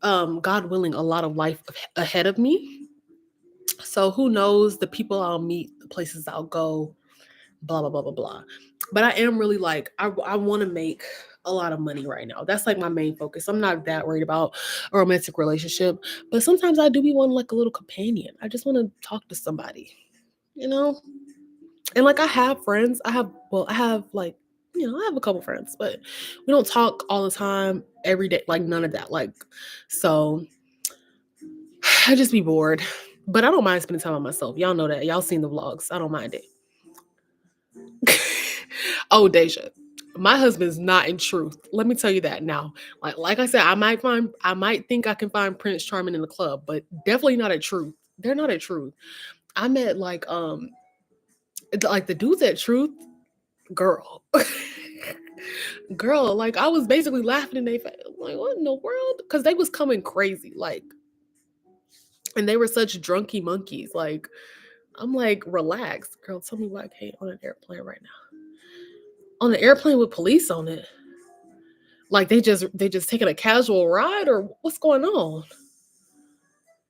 Speaker 1: God willing, a lot of life ahead of me. So who knows the people I'll meet, the places I'll go, blah blah blah blah blah. But I am really like I want to make a lot of money right now. That's like my main focus. I'm not that worried about a romantic relationship, but sometimes I do be wanting like a little companion. I just want to talk to somebody, you know. And like I have friends. I have like I have a couple friends, but we don't talk all the time every day, like none of that. Like, so I just be bored. But I don't mind spending time on myself. Y'all know that. Y'all seen the vlogs. I don't mind it. Oh, Deja. My husband's not in truth. Let me tell you that now. Like I said, I might think I can find Prince Charming in the club, but definitely not at truth. They're not at truth. I met like the dudes at truth, girl. Girl, like I was basically laughing in their face. Like, what in the world? Because they was coming crazy. Like, and they were such drunky monkeys. Like, I'm like, relax. Girl, tell me why I can't on an airplane right now. On an airplane with police on it. Like they just taking a casual ride or what's going on?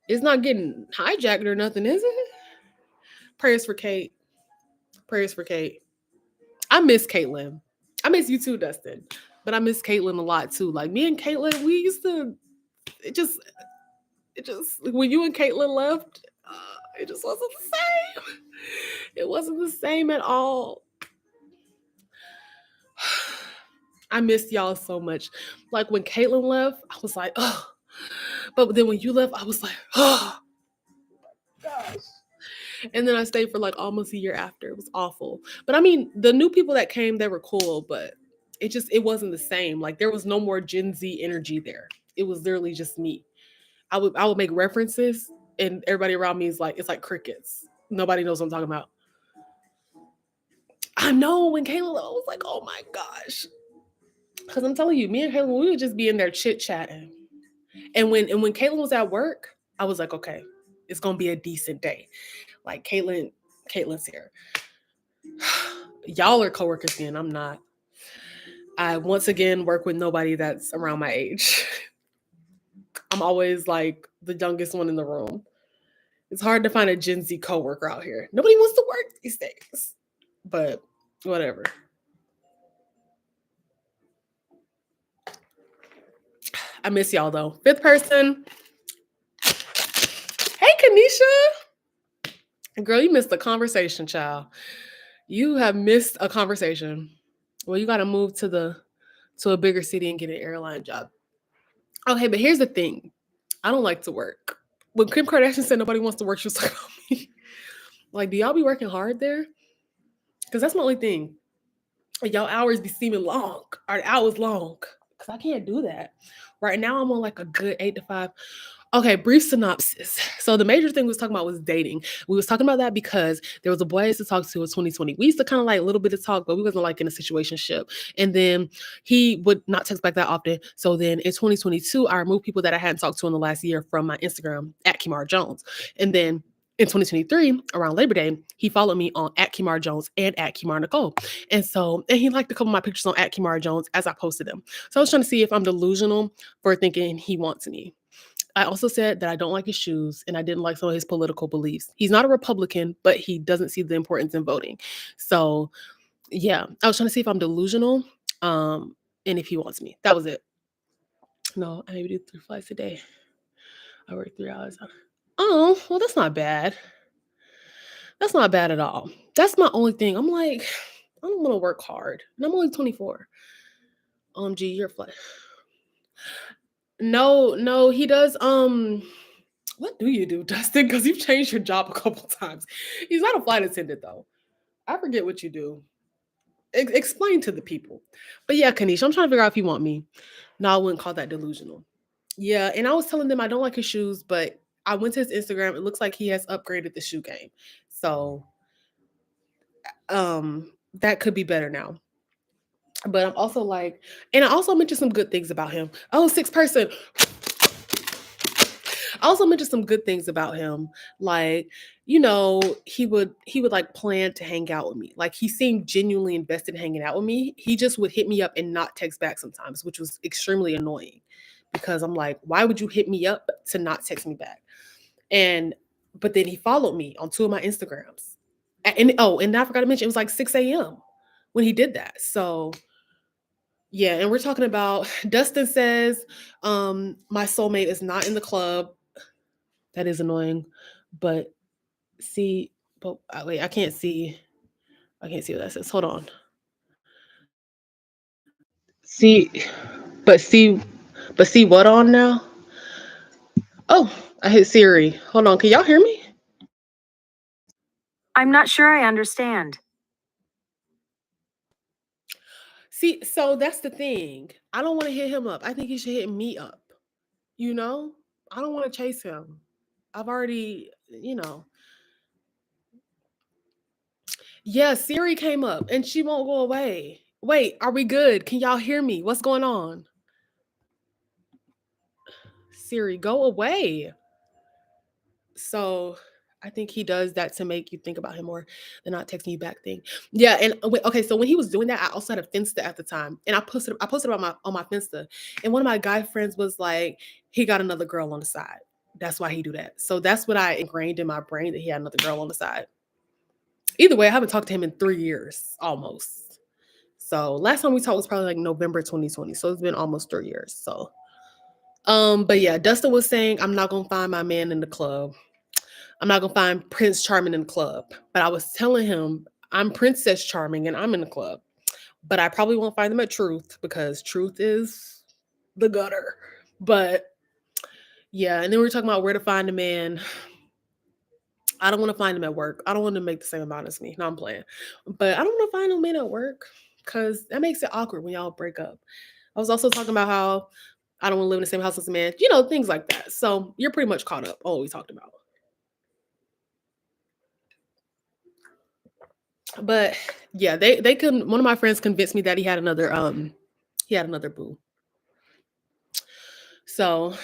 Speaker 1: It's not getting hijacked or nothing, is it? Prayers for Kate. Prayers for Kate. I miss Caitlin. I miss you too, Dustin. But I miss Caitlin a lot too. Like me and Caitlin, we used to it just when you and Caitlin left, it just wasn't the same. It wasn't the same at all. I missed y'all so much. Like when Caitlin left, I was like, oh. But then when you left, I was like, oh gosh. And then I stayed for like almost a year after. It was awful. But I mean, the new people that came, they were cool, but it wasn't the same. Like there was no more Gen Z energy there. It was literally just me. I would make references and everybody around me is like, it's like crickets. Nobody knows what I'm talking about. I know when Kayla I was like, oh my gosh. Because I'm telling you, me and Kayla, we would just be in there chit-chatting. And when Caitlin was at work, I was like, okay, it's gonna be a decent day. Like Caitlin's here. Y'all are coworkers again. I'm not. I once again work with nobody that's around my age. I'm always like the youngest one in the room. It's hard to find a Gen Z coworker out here. Nobody wants to work these days. But whatever. I miss y'all though. Fifth person. Hey Kanisha. Girl, you missed a conversation, child. You have missed a conversation. Well, you gotta move to a bigger city and get an airline job. Okay, but here's the thing. I don't like to work. When Kim Kardashian said nobody wants to work, she was talking about me. Like, do y'all be working hard there? Because that's my only thing. Y'all hours be seeming long. Our hours long. Because I can't do that. Right now, I'm on like a good 8 to 5. Okay, brief synopsis. So the major thing we was talking about was dating. We was talking about that because there was a boy I used to talk to in 2020. We used to kind of like a little bit of talk, but we wasn't like in a situationship. And then he would not text back that often. So then in 2022, I removed people that I hadn't talked to in the last year from my Instagram at Kimar Jones. And then in 2023, around Labor Day, he followed me on at Kimar Jones and at Kimar Nicole. And he liked a couple of my pictures on at Kimar Jones as I posted them. So I was trying to see if I'm delusional for thinking he wants me. I also said that I don't like his shoes and I didn't like some of his political beliefs. He's not a Republican, but he doesn't see the importance in voting. So, yeah, I was trying to see if I'm delusional and if he wants me. That was it. No, I maybe do 3 flights a day. I work 3 hours. Oh, well, that's not bad. That's not bad at all. That's my only thing. I'm like, I don't want to work hard. And I'm only 24. G, you're flat. No, he does. What do you do, Dustin? Because you've changed your job a couple times. He's not a flight attendant, though. I forget what you do. Explain to the people. But yeah, Kanisha, I'm trying to figure out if you want me. No, I wouldn't call that delusional. Yeah, and I was telling them I don't like his shoes, but I went to his Instagram. It looks like he has upgraded the shoe game. So that could be better now. But I'm also like, and I also mentioned some good things about him. Oh, sixth person. I also mentioned some good things about him. Like, he would like plan to hang out with me. Like he seemed genuinely invested in hanging out with me. He just would hit me up and not text back sometimes, which was extremely annoying because I'm like, why would you hit me up to not text me back? And but then he followed me on 2 of my Instagrams. And I forgot to mention it was like 6 a.m. when he did that. So yeah, and we're talking about Dustin says, my soulmate is not in the club. That is annoying. But see, but wait, I can't see what that says. Hold on. See, but see, but see what on now? Oh, I hit Siri. Hold on, can y'all hear me?
Speaker 2: I'm not sure I understand.
Speaker 1: See, so that's the thing. I don't want to hit him up. I think he should hit me up. You know, I don't want to chase him. I've already, yeah, Siri came up and she won't go away. Wait, are we good? Can y'all hear me? What's going on? Siri, go away. So I think he does that to make you think about him more, the not texting you back thing. Yeah, and okay, so when he was doing that, I also had a Finsta at the time, and I posted about my on my Finsta, and one of my guy friends was like, he got another girl on the side. That's why he do that. So that's what I ingrained in my brain, that he had another girl on the side. Either way, I haven't talked to him in 3 years almost. So last time we talked was probably like November 2020. So it's been almost 3 years. So but yeah, Dustin was saying I'm not gonna find my man in the club. I'm not gonna find Prince Charming in the club. But I was telling him I'm Princess Charming and I'm in the club. But I probably won't find them at Truth because Truth is the gutter. But yeah, and then we were talking about where to find a man. I don't want to find him at work. I don't want to make the same amount as me. No, I'm playing. But I don't want to find a man at work because that makes it awkward when y'all break up. I was also talking about how I don't want to live in the same house as a man, things like that. So you're pretty much caught up on what we talked about. But yeah, they couldn't. One of my friends convinced me that he had another boo. So,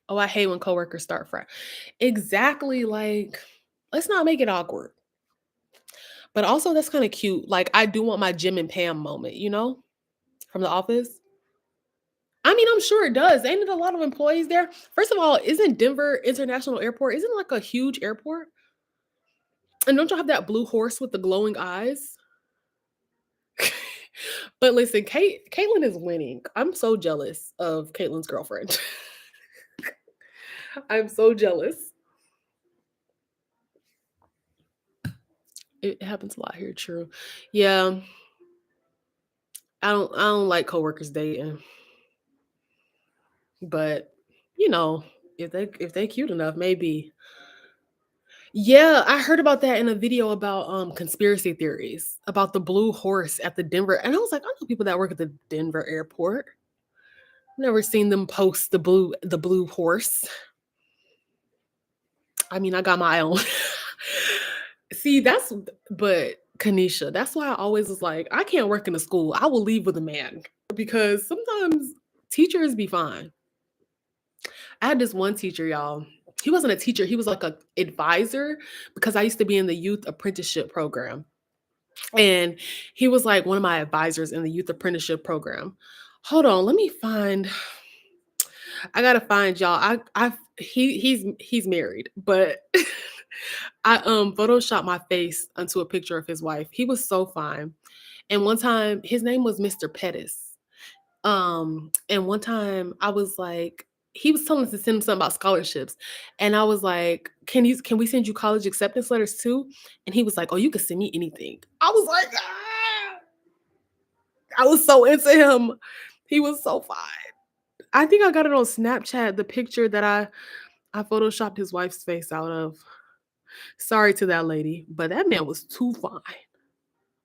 Speaker 1: oh, I hate when coworkers start fry. Exactly, like let's not make it awkward. But also that's kind of cute. Like I do want my Jim and Pam moment, from the office. I mean, I'm sure it does. Ain't it a lot of employees there? First of all, isn't Denver International Airport, isn't it like a huge airport? And don't you have that blue horse with the glowing eyes? But listen, Caitlyn is winning. I'm so jealous of Caitlin's girlfriend. I'm so jealous. It happens a lot here, true. Yeah, I don't like coworkers dating, but if they cute enough, maybe. Yeah, I heard about that in a video about conspiracy theories about the blue horse at the Denver. And I was like, I know people that work at the Denver airport. Never seen them post the blue horse. I mean, I got my own. See, but Kanisha, that's why I always was like, I can't work in a school. I will leave with a man because sometimes teachers be fine. I had this one teacher, y'all. He wasn't a teacher, he was like a advisor because I used to be in the youth apprenticeship program. And he was like one of my advisors in the youth apprenticeship program. Hold on, let me find. I gotta find y'all. He's married, but I photoshopped my face onto a picture of his wife. He was so fine. And one time his name was Mr. Pettis. And one time I was like, he was telling us to send him something about scholarships. And I was like, can we send you college acceptance letters too? And he was like, oh, you can send me anything. I was like, ah! I was so into him. He was so fine. I think I got it on Snapchat, the picture that I photoshopped his wife's face out of. Sorry to that lady, but that man was too fine.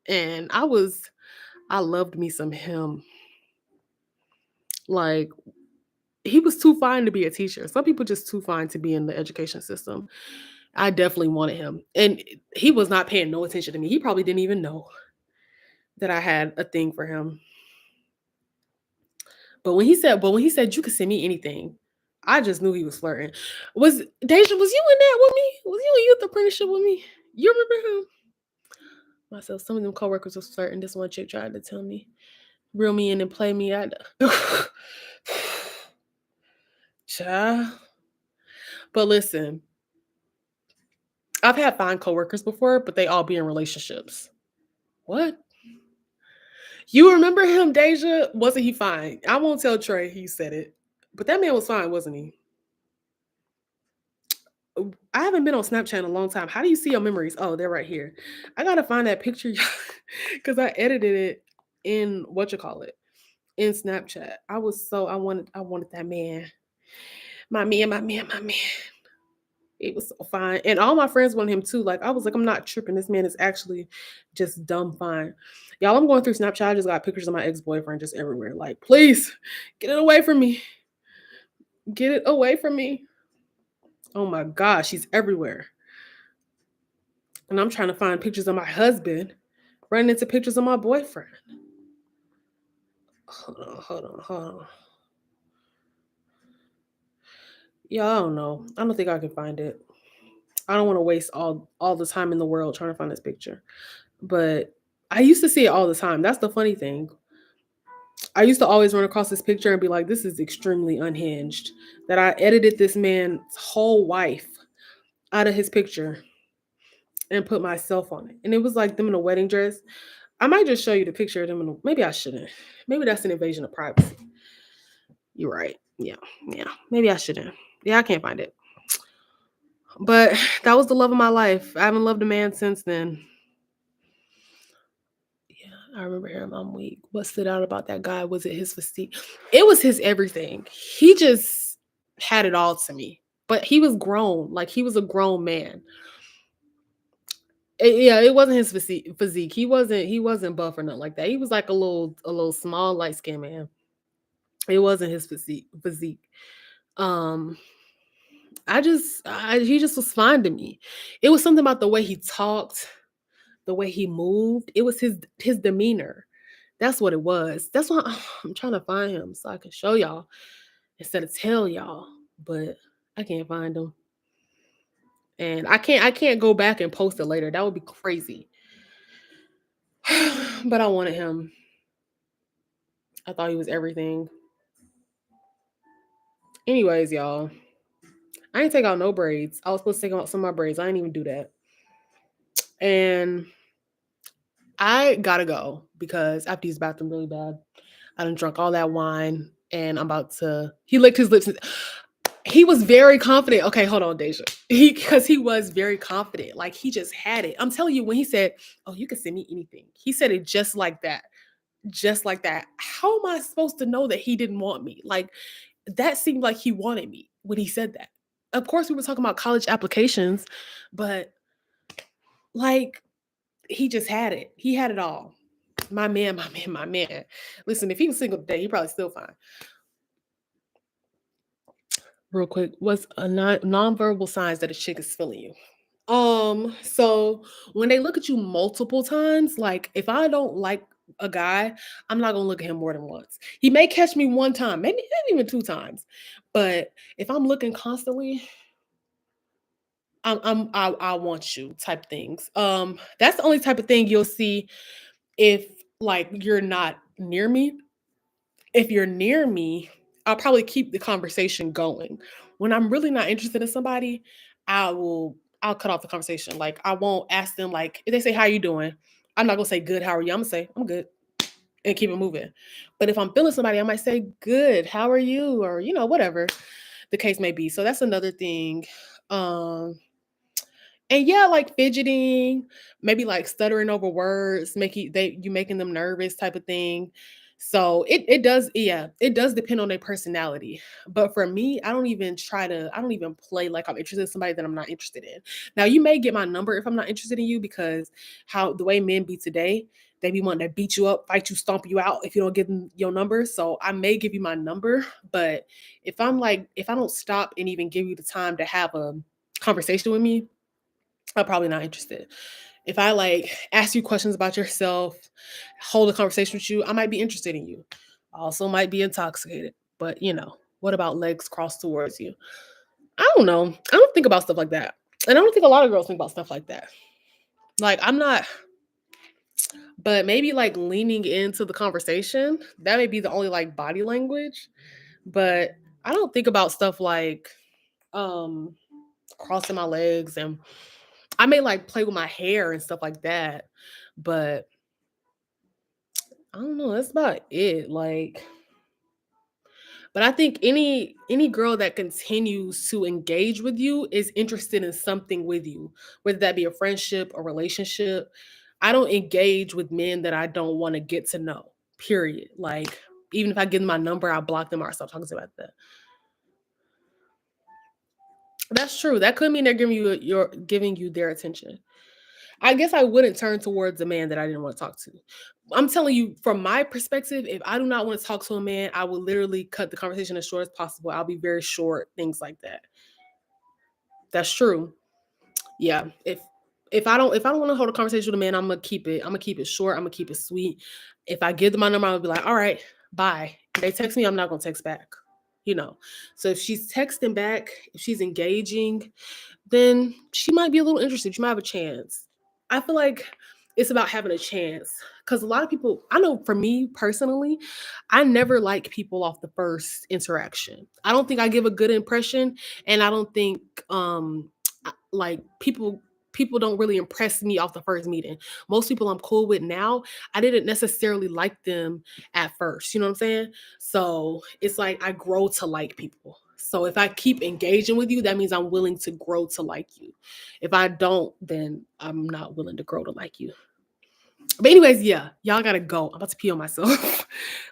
Speaker 1: And I loved me some him. Like he was too fine to be a teacher. Some people just too fine to be in the education system. I definitely wanted him. And he was not paying no attention to me. He probably didn't even know that I had a thing for him. But when he said you could send me anything, I just knew he was flirting. Was Deja, was you in that with me? Was you in youth apprenticeship with me? You remember him? Myself, some of them coworkers was flirting. This one chick tried to tell me, reel me in and play me out. Child. But listen, I've had fine coworkers before, but they all be in relationships. What? You remember him, Deja? Wasn't he fine? I won't tell Trey he said it. But that man was fine, wasn't he? I haven't been on Snapchat in a long time. How do you see your memories? Oh, they're right here. I gotta find that picture because I edited it in what you call it. in Snapchat. I wanted that man. My man. It was so fine. And all my friends wanted him too. Like I was like, I'm not tripping. This man is actually just dumb fine. Y'all, I'm going through Snapchat. I just got pictures of my ex-boyfriend just everywhere. Like, please get it away from me. Get it away from me. Oh my gosh, he's everywhere. And I'm trying to find pictures of my husband, running into pictures of my boyfriend. Hold on. Yeah, I don't know. I don't think I can find it. I don't want to waste all the time in the world trying to find this picture. But I used to see it all the time. That's the funny thing. I used to always run across this picture and be like, this is extremely unhinged. That I edited this man's whole wife out of his picture and put myself on it. And it was like them in a wedding dress. I might just show you the picture of them. Maybe I shouldn't. Maybe that's an invasion of privacy. You're right. Yeah. Maybe I shouldn't. Yeah, I can't find it. But that was the love of my life. I haven't loved a man since then. Yeah, I remember hearing I'm weak. What stood out about that guy? Was it his physique? It was his everything. He just had it all to me. But he was grown. Like he was a grown man. Yeah, it wasn't his physique. He wasn't buff or nothing like that. He was like a little small, light skinned man. It wasn't his physique. Um, he just was fine to me. It was something about the way he talked, the way he moved. It was his demeanor. That's what it was. That's why I'm trying to find him so I can show y'all instead of tell y'all. But I can't find him. And I can't go back and post it later. That would be crazy. But I wanted him. I thought he was everything. Anyways, y'all. I ain't take out no braids. I was supposed to take out some of my braids. I didn't even do that. And I gotta go because I have to use the bathroom really bad. I done drunk all that wine and I'm about to. He licked his lips. He was very confident. Okay, hold on, Deja. Because he was very confident. Like he just had it. I'm telling you, when he said, "Oh, you can send me anything," he said it just like that. Just like that. How am I supposed to know that he didn't want me? Like that seemed like he wanted me when he said that. Of course, we were talking about college applications, but like he just had it. He had it all. My man. Listen, if he was single today, he probably still fine. Real quick, what's a nonverbal signs that a chick is feeling you? So when they look at you multiple times, like if I don't like a guy, I'm not gonna look at him more than once. He may catch me one time, maybe even two times. But if I'm looking constantly, I want you type things. That's the only type of thing you'll see if like you're not near me. If you're near me, I'll probably keep the conversation going. When I'm really not interested in somebody, I'll cut off the conversation. Like I won't ask them like if they say how you doing, I'm not gonna say good, how are you? I'm gonna say I'm good and keep it moving. But if I'm feeling somebody, I might say good, how are you? Or whatever the case may be. So that's another thing. Um and yeah, like fidgeting, maybe like stuttering over words, you making them nervous type of thing. So it does, yeah, it does depend on their personality. But for me, I don't even play like I'm interested in somebody that I'm not interested in. Now you may get my number if I'm not interested in you because how the way men be today, they be wanting to beat you up, fight you, stomp you out if you don't give them your number. So I may give you my number, but if I don't stop and even give you the time to have a conversation with me, I'm probably not interested. If I like ask you questions about yourself, hold a conversation with you, I might be interested in you. I also might be intoxicated, but what about legs crossed towards you? I don't know. I don't think about stuff like that. And I don't think a lot of girls think about stuff like that. Like I'm not, but maybe like leaning into the conversation, that may be the only like body language. But I don't think about stuff like um crossing my legs, and I may like play with my hair and stuff like that, but I don't know, that's about it. Like, but I think any girl that continues to engage with you is interested in something with you, whether that be a friendship, a relationship. I don't engage with men that I don't want to get to know. Period. Like, Even if I give them my number, I block them or I stop talking to them about that. That's true. That could mean they're giving you their attention. I guess I wouldn't turn towards a man that I didn't want to talk to. I'm telling you, from my perspective, if I do not want to talk to a man, I will literally cut the conversation as short as possible. I'll be very short, things like that. That's true. Yeah. If I don't want to hold a conversation with a man, I'm gonna keep it. I'm gonna keep it short. I'm gonna keep it sweet. If I give them my number, I'll be like, all right, bye. If they text me, I'm not gonna text back. So if she's texting back, if she's engaging, then she might be a little interested. She might have a chance. I feel like it's about having a chance because a lot of people, I know for me personally, I never like people off the first interaction. I don't think I give a good impression, and I don't think like people don't really impress me off the first meeting. Most people I'm cool with now, I didn't necessarily like them at first. You know what I'm saying? So it's like I grow to like people. So if I keep engaging with you, that means I'm willing to grow to like you. If I don't, then I'm not willing to grow to like you. But anyways, yeah, y'all gotta go. I'm about to pee on myself.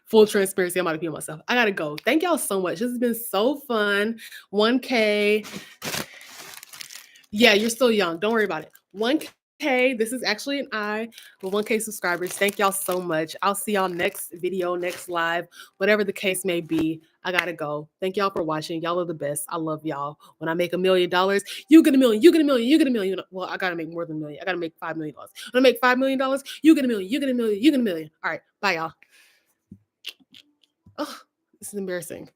Speaker 1: Full transparency, I'm about to pee on myself. I gotta go. Thank y'all so much. This has been so fun. 1K. Yeah, you're still young. Don't worry about it. 1K. This is actually an I with 1K subscribers. Thank y'all so much. I'll see y'all next video, next live, whatever the case may be. I gotta go. Thank y'all for watching. Y'all are the best. I love y'all. When I make $1 million, you get $1 million. You get $1 million. You get $1 million. Well, I gotta make more than $1 million. I gotta make $5 million. When I make $5 million, you get $1 million. You get $1 million. You get $1 million. All right. Bye, y'all. Oh, this is embarrassing.